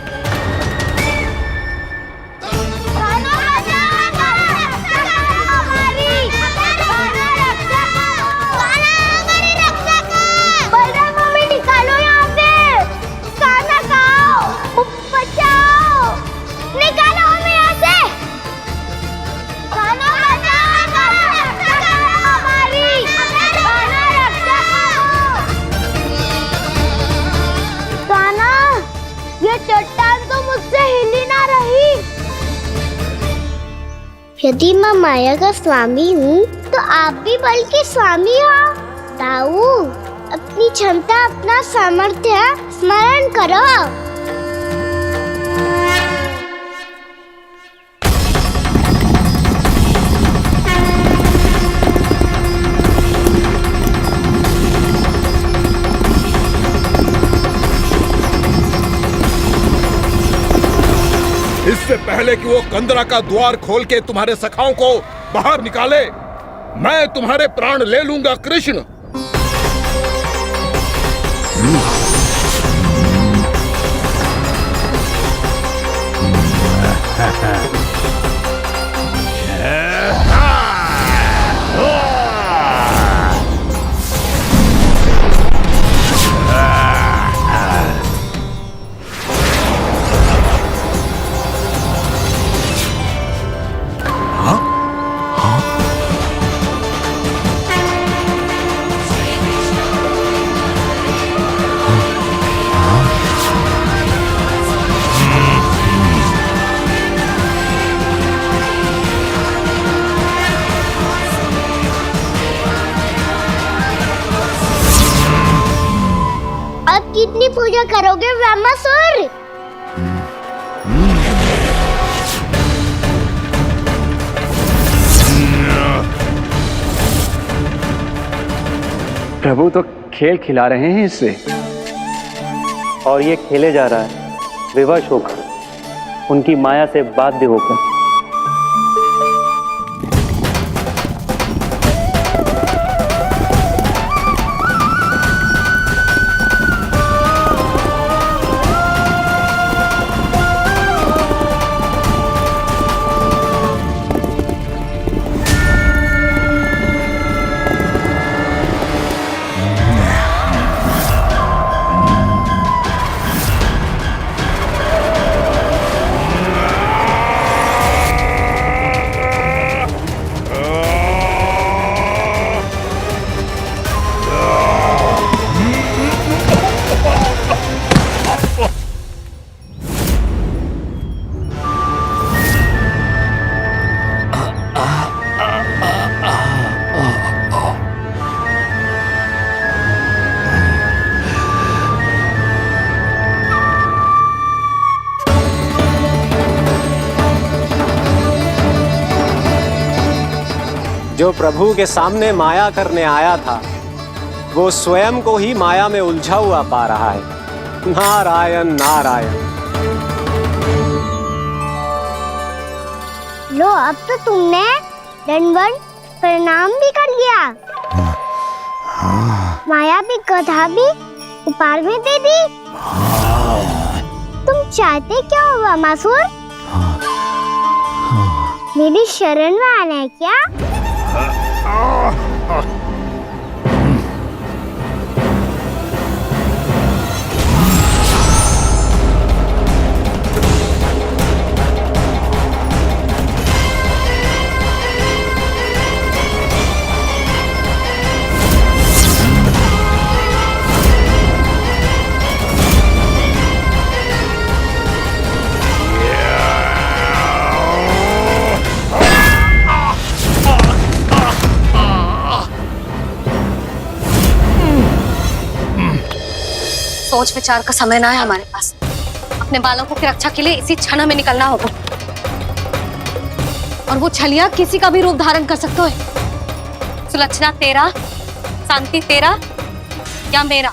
चट्टान तो मुझसे हिल ही ना रही। यदि मैं माया का स्वामी हूँ तो आप भी बल के स्वामी हो। ताऊ, अपनी क्षमता, अपना सामर्थ्य स्मरण करो। इससे पहले कि वो कंदरा का द्वार खोल के तुम्हारे सखाओं को बाहर निकाले, मैं तुम्हारे प्राण ले लूंगा कृष्ण। अब कितनी पूजा करोगे ब्रह्मासुर? प्रभु तो खेल खिला रहे हैं इससे, और ये खेले जा रहा है विवश होकर, उनकी माया से बाध्य होकर। जो प्रभु के सामने माया करने आया था, वो स्वयं को ही माया में उलझा हुआ पा रहा है। नारायण नारायण। लो, अब तो तुमने दंडवत प्रणाम भी कर लिया, माया भी कथा भी उपहार में दे दी। तुम चाहते क्या हो ब्रह्मासुर? मेरी शरण में आना है क्या? सोच विचार का समय ना है हमारे पास। अपने बालकों की रक्षा के लिए इसी क्षण में निकलना होगा। और वो छलिया किसी का भी रूप धारण कर सकते है। सुलक्षणा तेरा, शांति तेरा या मेरा,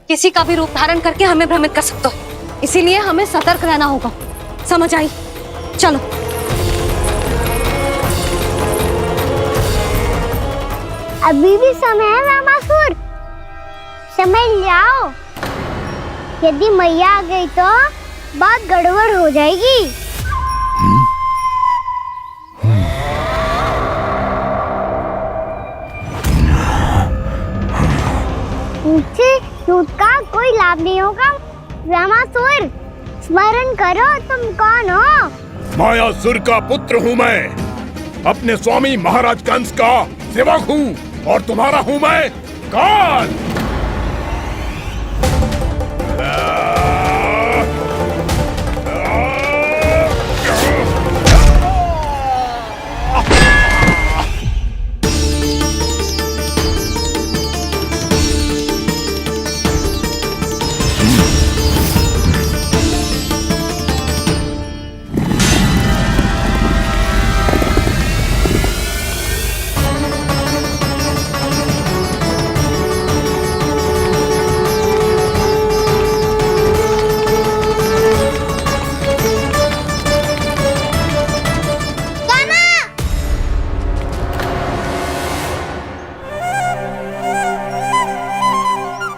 किसी का भी रूप धारण करके हमें भ्रमित कर सकते हो। इसीलिए हमें सतर्क रहना होगा। समझ आई? चलो। अभी भी समय है ब्रह्मासुर, समझ जाओ। यदि मैया आ गई तो बात गड़बड़ हो जाएगी। मुझसे झूठ का कोई लाभ नहीं होगा। ब्रह्मासुर, स्मरण करो तुम कौन हो? मायासुर का पुत्र हूँ मैं, अपने स्वामी महाराज कंस का सेवक हूँ, और तुम्हारा हूँ मैं काल।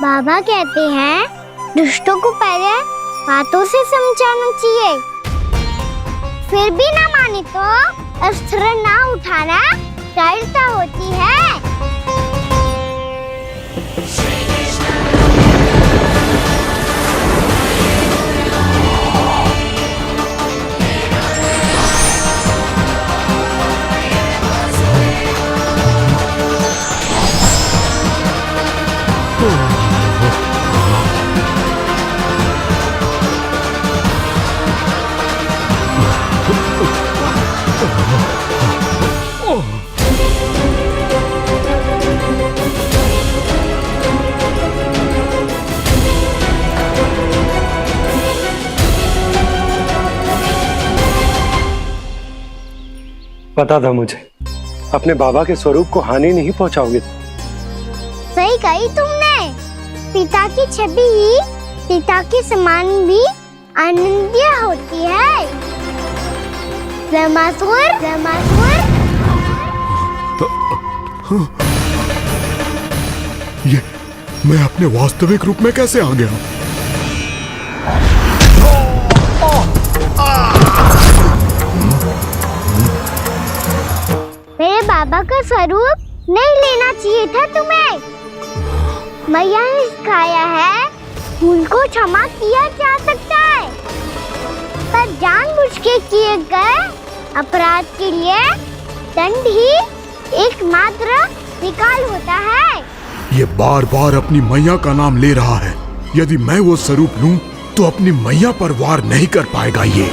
बाबा कहते हैं दुष्टों को पहले बातों से समझाना चाहिए, फिर भी ना माने तो अस्त्र ना उठाना दृढ़ता होती है। पता था मुझे अपने बाबा के स्वरूप को हानि नहीं पहुंचाओगे। सही कही तुमने। पिता की छवि ही पिता के समान भी आनंदीय होती है। ब्रह्मासुर, ब्रह्मासुर। ये मैं अपने वास्तविक रूप में कैसे आ गया? मेरे बाबा का स्वरूप नहीं लेना चाहिए था तुम्हें। मैया ने सिखाया है भूल को क्षमा किया जा सकता है, पर जानबूझ के किए गए अपराध के लिए दंड ही एकमात्र विकल्प होता है। ये बार बार अपनी मैया का नाम ले रहा है। यदि मैं वो स्वरूप लूं तो अपनी मैया पर वार नहीं कर पाएगा ये।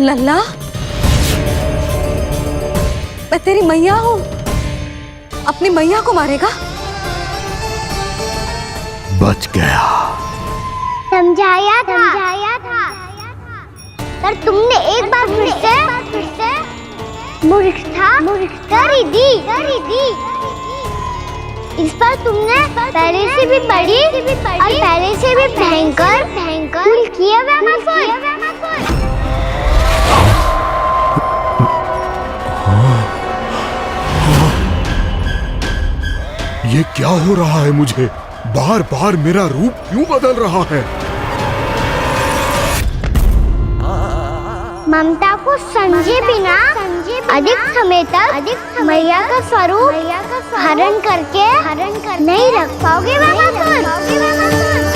लल्ला, मैं तेरी मैया हूँ, अपनी मैया को मारेगा? बच गया। समझाया था, पर तुमने एक बार फिर से मूर्खता कर ही दी। इस पर तुमने पहले से भी बड़ी और पहले से भी भयंकर भूल किया ब्रह्मासुर। ये क्या हो रहा है मुझे? बार बार मेरा रूप क्यों बदल रहा है? ममता को समझे बिना अधिक समय तक मैया का स्वरूप हरण करके नहीं रख पाओगे ब्रह्मासुर।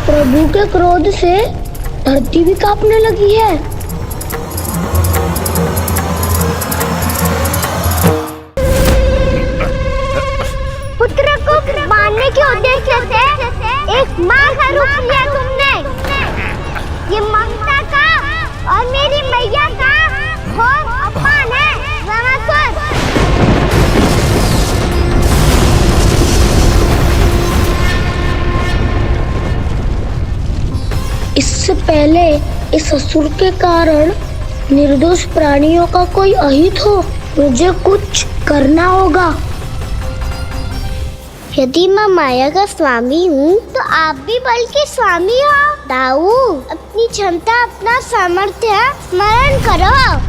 प्रभु के क्रोध से धरती भी कांपने लगी है। पुत्र को मारने के उद्देश्य से एक माँ का रूप लिया तुमने। ये ममता का और मेरी मैया का घोर अपमान है ब्रह्मासुर। इससे पहले इस असुर के कारण निर्दोष प्राणियों का कोई अहित हो, मुझे कुछ करना होगा। यदि मैं माया का स्वामी हूँ तो आप भी बल के स्वामी हो। दाऊ, अपनी क्षमता, अपना सामर्थ्य स्मरण करो।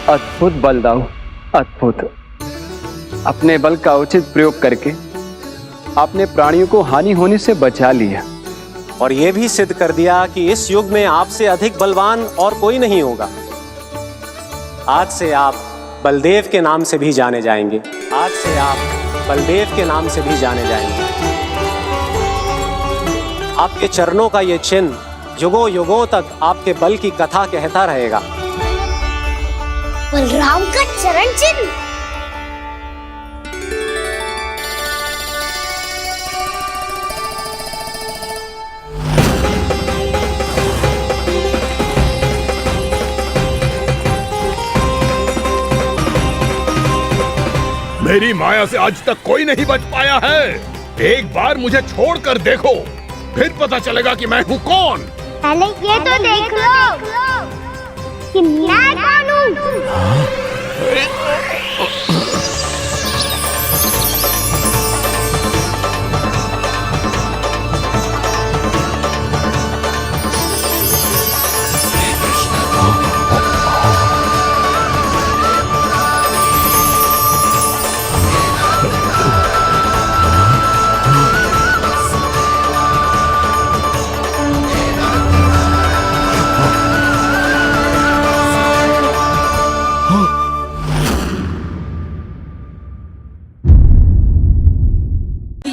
अद्भुत बल दाऊ, अद्भुत। अपने बल का उचित प्रयोग करके आपने प्राणियों को हानि होने से बचा लिया और यह भी सिद्ध कर दिया कि इस युग में आपसे अधिक बलवान और कोई नहीं होगा। आज से आप बलदेव के नाम से भी जाने जाएंगे। आज से आप बलदेव के नाम से भी जाने जाएंगे। आपके चरणों का ये चिन्ह युगों युगों तक आपके बल की कथा कहता रहेगा। बलराम का चरण चिन्ह। मेरी माया से आज तक कोई नहीं बच पाया है। एक बार मुझे छोड़कर देखो, फिर पता चलेगा कि मैं हूँ कौन। पहले ये तो देख लो कि मैं कौन हूँ।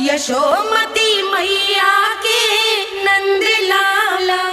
यशोमती मैया के नंद लाला।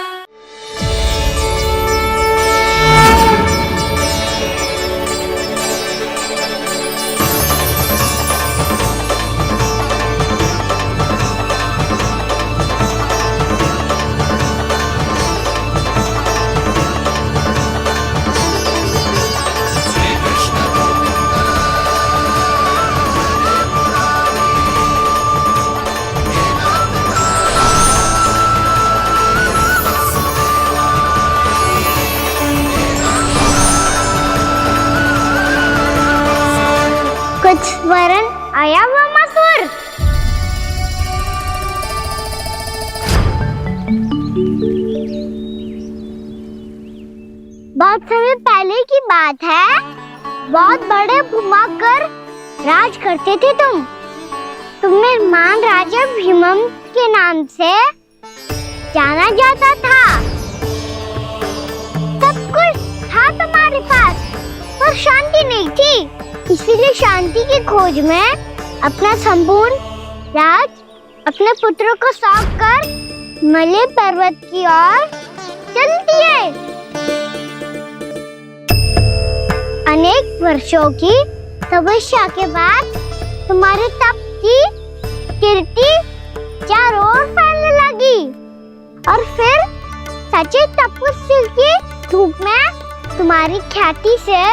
कुछ वरन आया वो मसूर। बहुत समय पहले की बात है। बहुत बड़े भूमाकर राज करते थे तुम। तुम्हें महान राजा भीमम के नाम से जाना जाता था। सब कुछ था तुम्हारे पास, पर शांति नहीं थी। इसीलिए शांति की खोज में अपना संपूर्ण राज अपने पुत्रों को सौंप कर मलय पर्वत की ओर चल दिए। अनेक वर्षों की तपस्या के बाद तुम्हारे तप की कीर्ति चारों ओर फैलने लगी और फिर सच्चे तपस्वी के रूप में तुम्हारी ख्याति से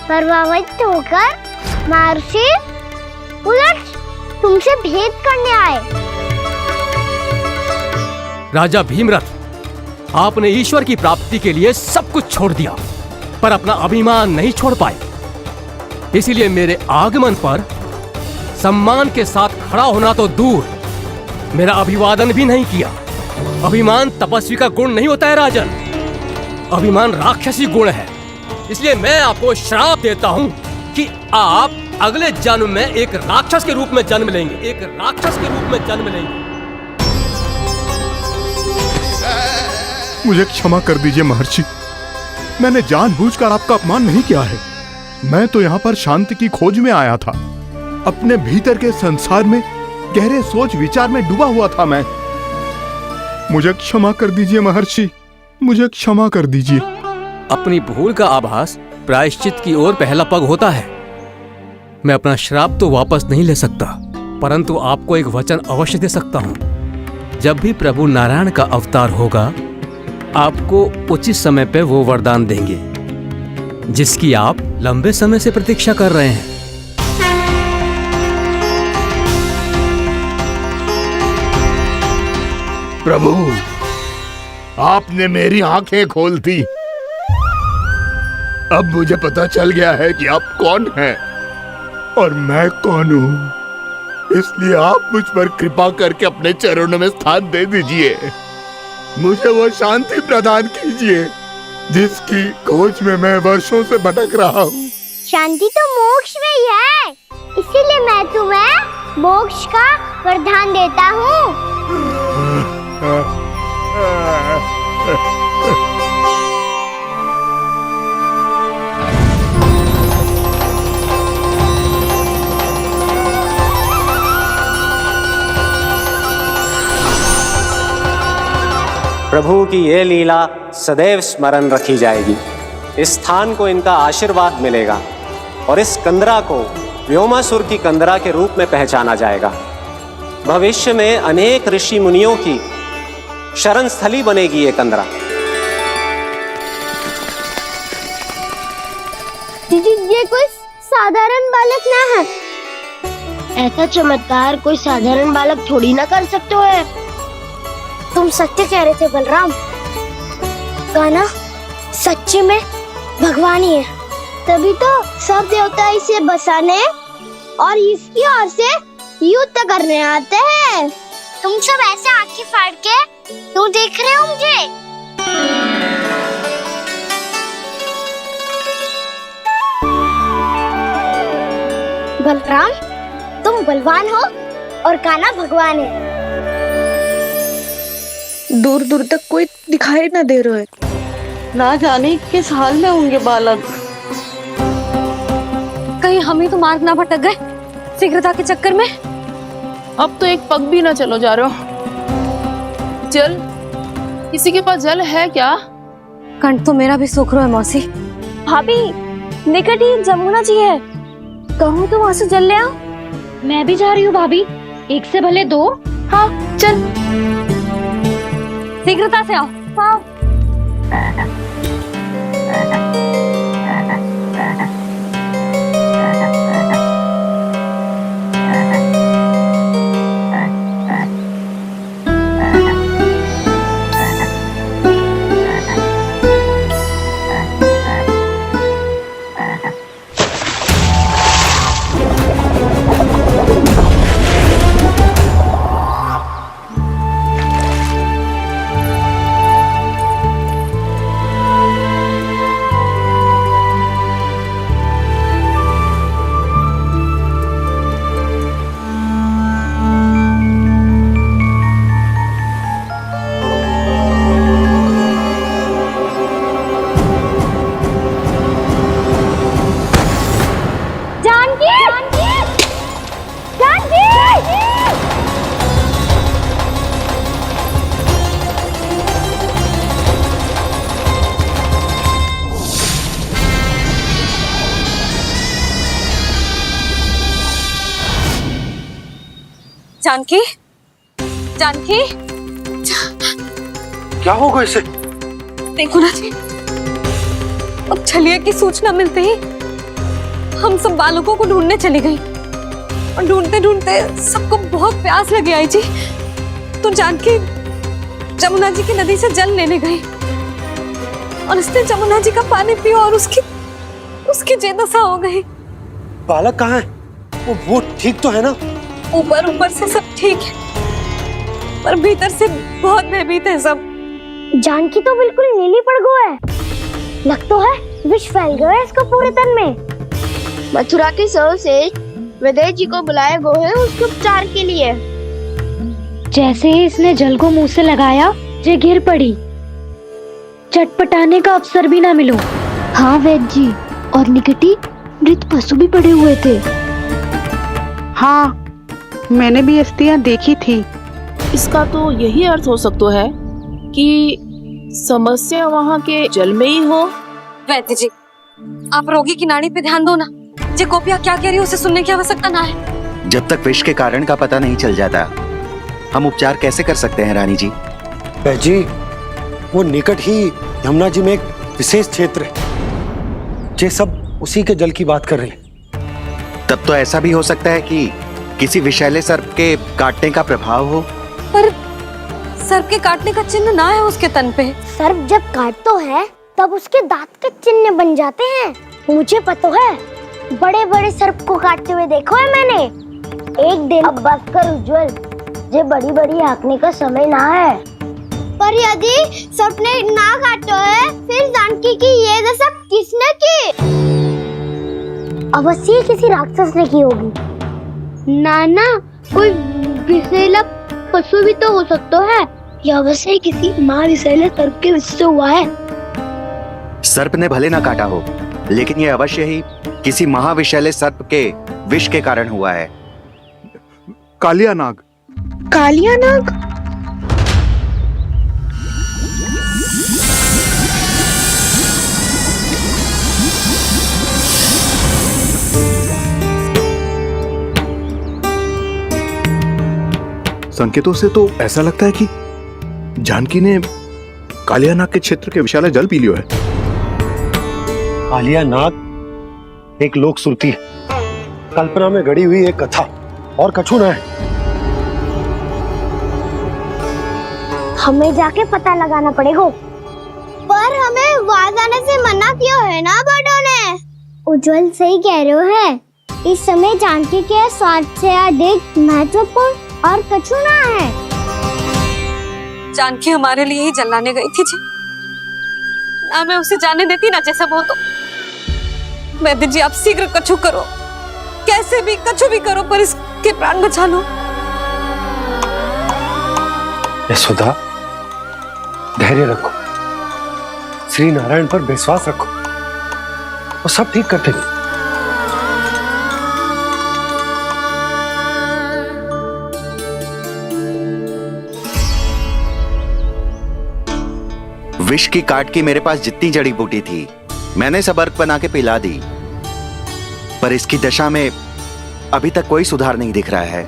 प्रभावित होकर महर्षि उलट तुमसे भेंट करने आए। राजा भीमरथ, आपने ईश्वर की प्राप्ति के लिए सब कुछ छोड़ दिया, पर अपना अभिमान नहीं छोड़ पाए। इसीलिए मेरे आगमन पर सम्मान के साथ खड़ा होना तो दूर, मेरा अभिवादन भी नहीं किया। अभिमान तपस्वी का गुण नहीं होता है राजन, अभिमान राक्षसी गुण है। इसलिए मैं आपको श्राप देता हूँ कि आप अगले जन्म में एक राक्षस के रूप में जन्म लेंगे, एक राक्षस के रूप में जन्म लेंगे। मुझे क्षमा कर दीजिए महर्षि, मैंने जानबूझकर आपका अपमान नहीं किया है। मैं तो यहाँ पर शांति की खोज में आया था। अपने भीतर के संसार में गहरे सोच विचार में डूबा हुआ था मैं। मुझे क्षमा कर दीजिए महर्षि, मुझे क्षमा कर दीजिए। अपनी भूल का आभास प्रायश्चित की ओर पहला पग होता है। मैं अपना श्राप तो वापस नहीं ले सकता, परंतु आपको एक वचन अवश्य दे सकता हूँ। जब भी प्रभु नारायण का अवतार होगा, आपको उचित समय पे वो वरदान देंगे जिसकी आप लंबे समय से प्रतीक्षा कर रहे हैं। प्रभु, आपने मेरी आंखें खोल दी। अब मुझे पता चल गया है कि आप कौन हैं और मैं कौन हूँ। इसलिए आप मुझ पर कृपा करके अपने चरणों में स्थान दे दीजिए। मुझे वो शांति प्रदान कीजिए जिसकी खोज में मैं वर्षों से भटक रहा हूँ। शांति तो मोक्ष में ही है, इसीलिए मैं तुम्हें मोक्ष का वरदान देता हूँ। प्रभु की ये लीला सदैव स्मरण रखी जाएगी। इस स्थान को इनका आशीर्वाद मिलेगा और इस कंदरा को व्योमासुर की कंदरा के रूप में पहचाना जाएगा। भविष्य में अनेक ऋषि मुनियों की शरण स्थली बनेगी ये कंदरा। ये कोई साधारण बालक ना है, ऐसा चमत्कार कोई साधारण बालक थोड़ी ना कर सकते है। तुम सत्य कह रहे थे बलराम, कान्हा सच्ची में भगवान ही है। तभी तो सब देवता इसे बसाने और इसकी ओर से युद्ध करने आते हैं। तुम सब ऐसे आंखें फाड़ के क्यों देख रहे हो मुझे? बलराम, तुम बलवान हो और कान्हा भगवान है। दूर दूर तक कोई दिखाई ना दे रहा है, ना जाने किस हाल में होंगे बालक। कहीं हम ही तो मार्ग ना भटक गए शीघ्रता के चक्कर में। अब तो एक पग भी ना चलो जा रहे हो। जल, किसी के पास जल है क्या? कंठ तो मेरा भी सूख रहा है मौसी। भाभी, निकट ही जमुना जी है, कहूँ तो वहाँ से जल ले आओ। मैं भी जा रही हूँ भाभी, एक से भले दो। हाँ चल, शीघ्रता से आओ। हाँ। जानकी, जानकी, क्या होगा इसे? देखो ना जी, अब छलिया की सूचना मिलते ही हम सब बालकों को ढूंढने चली गई और ढूंढते ढूंढते सबको बहुत प्यास लगी आई जी। तो जानकी जमुना जी की नदी से जल लेने गई और उसने जमुना जी का पानी पिया और उसकी जे दशा हो गई। बालक कहाँ है? वो ठीक तो है ना? ऊपर से सब ठीक है, पर भीतर से बहुत भयभीत है सब। जानकी तो बिल्कुल नीली पड़ गई है, लग तो है विष फैल गया है इसको पूरे तन में। मथुरा के सर्वश्रेष्ठ विदेह जी को बुलाए गए हैं उसके उपचार के लिए। जैसे ही इसने जल को मुंह से लगाया, जे गिर पड़ी। चटपटाने का अवसर भी ना मिलो। हाँ वैद्य जी, और निकटी मृत पशु भी पड़े हुए थे। हाँ, मैंने भी अस्थियां देखी थी। इसका तो यही अर्थ हो सकता है कि समस्या वहाँ के जल में ही हो। वैद्य जी, आप रोगी की नाड़ी पे ध्यान दो ना। जे गोपिया क्या कह रही है उसे सुनने की आवश्यकता ना है। जब तक विष के कारण का पता नहीं चल जाता, हम उपचार कैसे कर सकते हैं रानी जी? जी, वो निकट ही यमुना जी में एक विशेष क्षेत्र है, जे सब उसी के जल की बात कर रहे हैं। तब तो ऐसा भी हो सकता है कि किसी विषैले सर्प के काटने का प्रभाव हो। पर सर्प के काटने का चिन्ह ना है उसके तन पे। सर्प जब काटता है तब उसके दांत के चिन्ह बन जाते हैं। मुझे पता है, बड़े बड़े सर्प को काटते हुए देखो है मैंने। एक दिन अब बस कर उज्जवल, ये बड़ी बड़ी हाँकने का समय ना है। पर यदि सर्प ने ना काटा है, फिर जानकी की ये दशा किसने की? अवश्य किसी राक्षस ने की होगी। नाना, कोई विषैला पशु भी तो हो सकता है। यह अवश्य किसी माँ विषैले सर्प के विष से हुआ है। सर्प ने भले ना काटा हो, लेकिन यह अवश्य ही किसी महाविषैले सर्प के विष के कारण हुआ है। कालिया नाग। कालिया नाग? संकेतों से तो ऐसा लगता है कि जानकी ने कालिया नाग के क्षेत्र के विशाल जल पी लियो है। कालिया नाग एक लोक श्रुति है, कल्पना में गढ़ी हुई एक कथा। और कछु न। हमें जाके पता लगाना पड़ेगा। पर हमें वहां जाने से मना किया है ना बड़ों ने। उज्जवल सही कह रहे हो है। इस समय जानकी के स्वार्थ से अधिक महत्वपूर्ण और कछु ना है। जानकी हमारे लिए ही जलाने गई थी जी। ना मैं उसे जाने देती ना जैसा वो तो। वैद्य जी आप शीघ्र कछु करो, कैसे भी कछु भी करो, पर इसके प्राण बचा लो। यशोदा, धैर्य रखो, श्री नारायण पर विश्वास रखो, वो सब ठीक कर देंगे। विष की काट की मेरे पास जितनी जड़ी बूटी थी मैंने सब अर्क बना के पिला दी, पर इसकी दशा में अभी तक कोई सुधार नहीं दिख रहा है।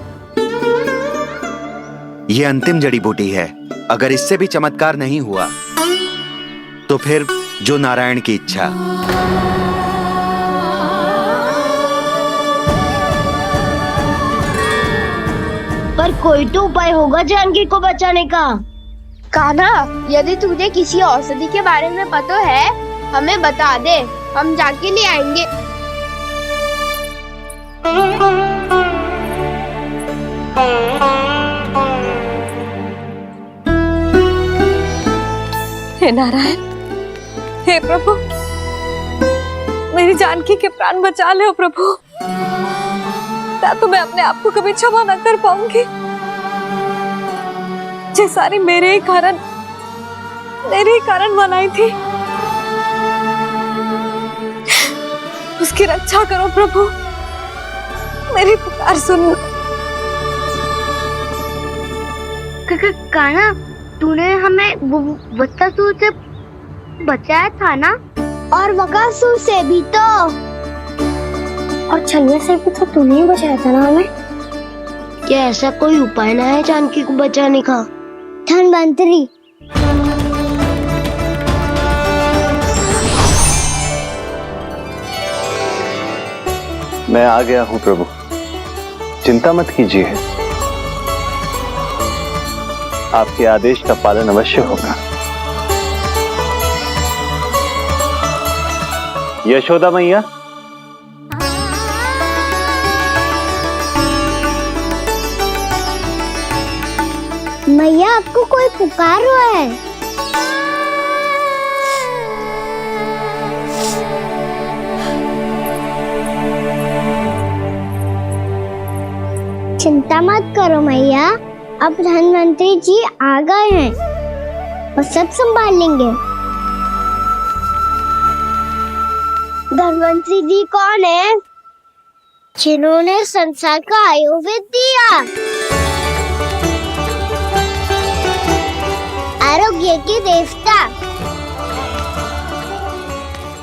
यह अंतिम जड़ी बूटी है। अगर इससे भी चमत्कार नहीं हुआ तो फिर जो नारायण की इच्छा। पर कोई तो उपाय होगा जानकी को बचाने का। कान्हा, यदि तुझे किसी औषधि के बारे में पता है हमें बता दे, हम जाके ले आएंगे। हे नारायण, हे प्रभु, मेरी जानकी के प्राण बचा ले प्रभु। या तो मैं अपने आप को कभी क्षमा न कर पाऊंगी। ये सारी मेरे ही कारण बनाई थी। उसकी रक्षा करो प्रभु, मेरी पुकार सुनो। कान्हा, तूने हमें वत्सासुर से बचाया था ना, और बकासुर से भी तो, और छलिया से भी तो तूने ही बचाया था ना हमें। क्या ऐसा कोई उपाय ना है जानकी को बचाने का? धन्वंतरी, मैं आ गया हूं प्रभु, चिंता मत कीजिए, आपके आदेश का पालन अवश्य होगा। यशोदा मैया, मैया आपको कोई पुकार रहा है। चिंता मत करो मैया, अब धन्वंतरी जी आ गए हैं और सब संभाल लेंगे। धन्वंतरी जी कौन है? जिन्होंने संसार का आयुर्वेद दिया, आरोग्य के देवता,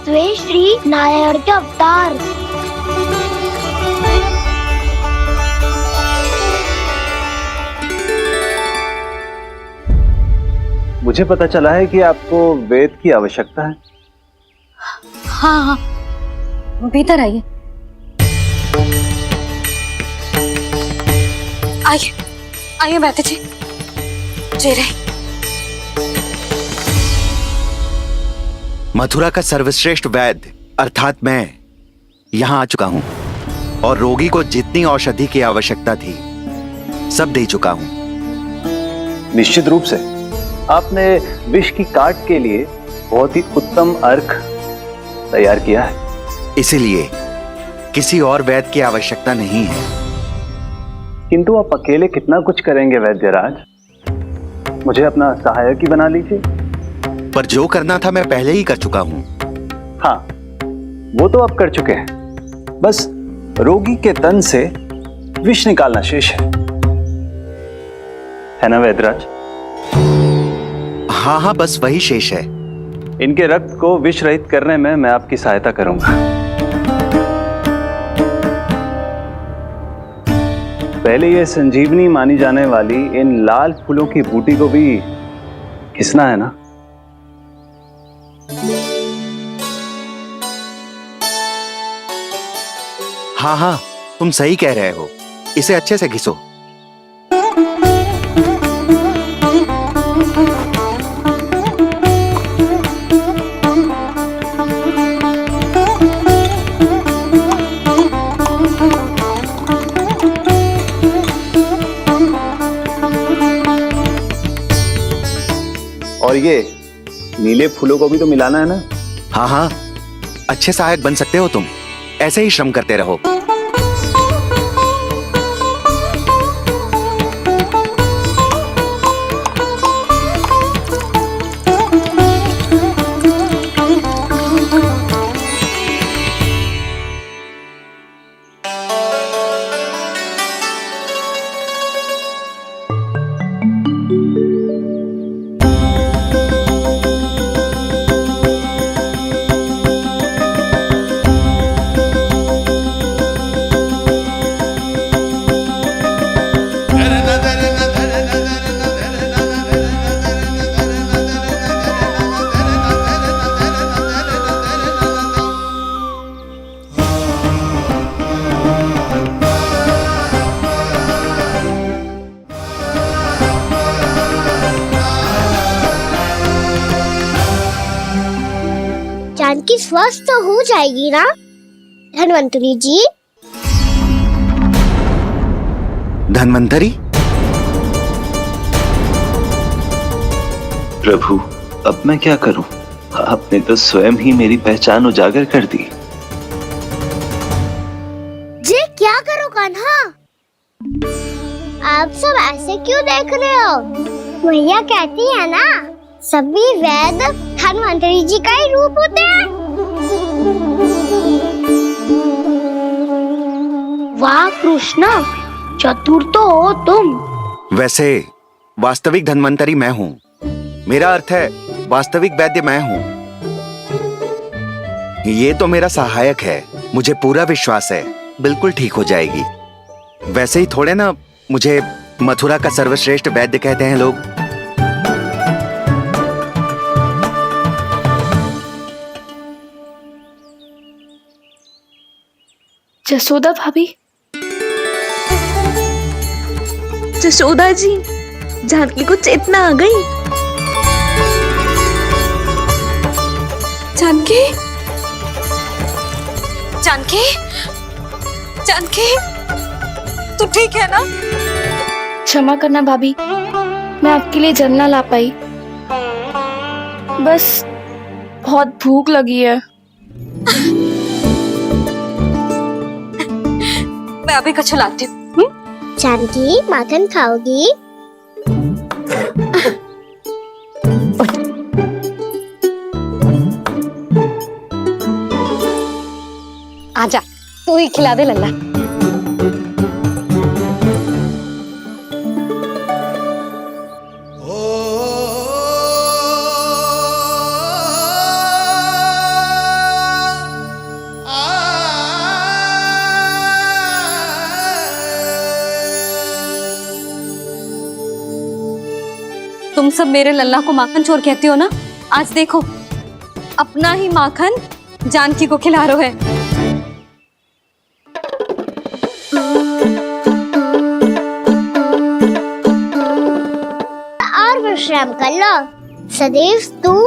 वे श्री नारायण के अवतार। मुझे पता चला है कि आपको वेद की आवश्यकता है। हाँ हाँ, भीतर आइए। आइए आइए बैठे जी। जी रहे। मथुरा का सर्वश्रेष्ठ वैद्य अर्थात मैं यहां आ चुका हूं और रोगी को जितनी औषधि की आवश्यकता थी सब दे चुका हूं। निश्चित रूप से आपने विष की काट के लिए बहुत ही उत्तम अर्क तैयार किया है, इसीलिए किसी और वैद्य की आवश्यकता नहीं है। किंतु आप अकेले कितना कुछ करेंगे वैद्यराज, मुझे अपना सहायक ही बना लीजिए। पर जो करना था मैं पहले ही कर चुका हूं। हाँ, वो तो आप कर चुके हैं, बस रोगी के तन से विष निकालना शेष है ना वैद्यराज? हाँ हाँ, बस वही शेष है। इनके रक्त को विष रहित करने में मैं आपकी सहायता करूंगा। पहले ये संजीवनी मानी जाने वाली इन लाल फूलों की बूटी को भी घिसना है ना? हाँ हाँ, तुम सही कह रहे हो। इसे अच्छे से घिसो। और ये नीले फूलों को भी तो मिलाना है ना? हाँ हाँ, अच्छे सहायक बन सकते हो तुम, ऐसे ही श्रम करते रहो। जानकी स्वस्थ तो हो जाएगी ना धन्वंतरी जी? धन्वंतरी? प्रभु, अब मैं क्या करूं? आपने तो स्वयं ही मेरी पहचान उजागर कर दी। जी क्या करो कान्हा? आप सब ऐसे क्यों देख रहे हो? मैया कहती है ना, सभी वेद धन्वंतरी जी का ही रूप होते हैं। वाह कृष्णा, चतुर तो हो तुम। वैसे वास्तविक धन्वंतरी मैं हूँ। मेरा अर्थ है वास्तविक वैद्य मैं हूँ। ये तो मेरा सहायक है, मुझे पूरा विश्वास है बिल्कुल ठीक हो जाएगी। वैसे ही थोड़े ना मुझे मथुरा का सर्वश्रेष्ठ वैद्य कहते हैं लोग। जसोदा भाभी, जसोदा जी, जानकी को चेतना आ गई। जानकी, जानकी, जानकी, तू ठीक है ना? क्षमा करना भाभी, मैं आपके लिए जल ना ला पाई। बस बहुत भूख लगी है। मैं अभी कुछ लाती हूँ। जानकी माखन खाओगी? आजा, तू ही खिला दे लल्ला। तुम सब मेरे लल्ला को माखन चोर कहती हो ना? आज देखो, अपना ही माखन जानकी को खिला रहे है। और विश्राम कर लो। सदैव तुम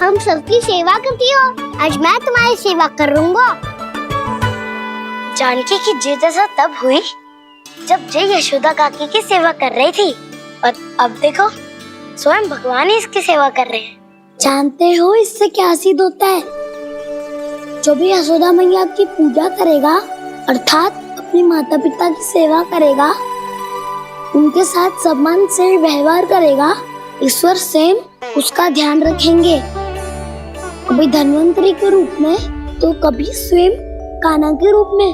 हम सबकी सेवा करती हो, आज मैं तुम्हारी सेवा करूँगा। जानकी की जिद दशा तब हुई जब जय यशोदा काकी की सेवा कर रही थी, और अब देखो स्वयं भगवान ही इसकी सेवा कर रहे हैं। जानते हो इससे क्या सिद्ध होता है? जो भी यशोदा मैया की पूजा करेगा, अर्थात अपने माता पिता की सेवा करेगा, उनके साथ सम्मान से व्यवहार करेगा, ईश्वर स्वयं उसका ध्यान रखेंगे। कभी धन्वंतरी के रूप में तो कभी स्वयं कान्हा के रूप में।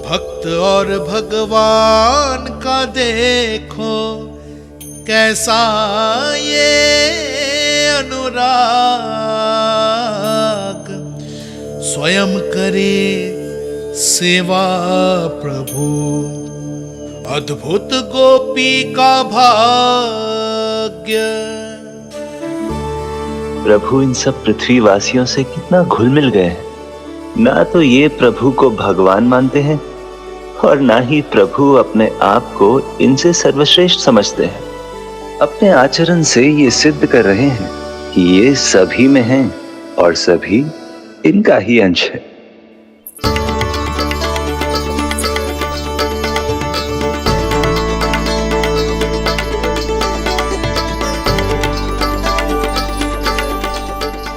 भक्त और भगवान का देखो कैसा ये अनुराग, स्वयं करे सेवा प्रभु, अद्भुत गोपी का भाग्य। प्रभु इन सब पृथ्वीवासियों से कितना घुल मिल गए हैं। ना तो ये प्रभु को भगवान मानते हैं, और ना ही प्रभु अपने आप को इनसे सर्वश्रेष्ठ समझते हैं। अपने आचरण से ये सिद्ध कर रहे हैं कि ये सभी में हैं और सभी इनका ही अंश है।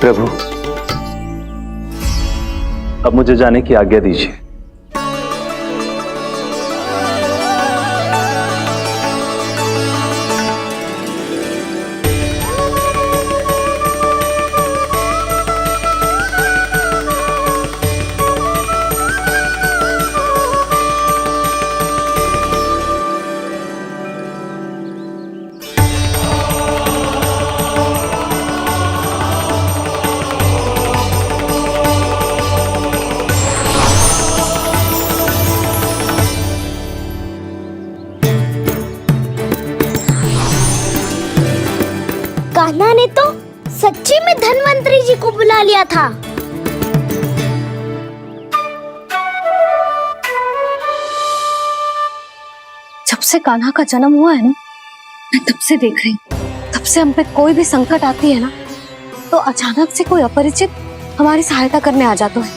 प्रभु, अब मुझे जाने की आज्ञा दीजिए। कान्हा ने तो सच्ची में धन्वंतरी जी को बुला लिया था। जब से कान्हा का जन्म हुआ है ना, मैं तब से देख रही हूँ, तब से हम पे कोई भी संकट आती है ना, तो अचानक से कोई अपरिचित हमारी सहायता करने आ जाता है,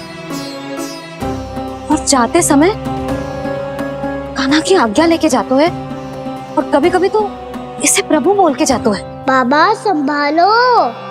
और जाते समय कान्हा की आज्ञा लेके जाते है, और कभी कभी तो इसे प्रभु बोल के जाते है। बाबा संभालो।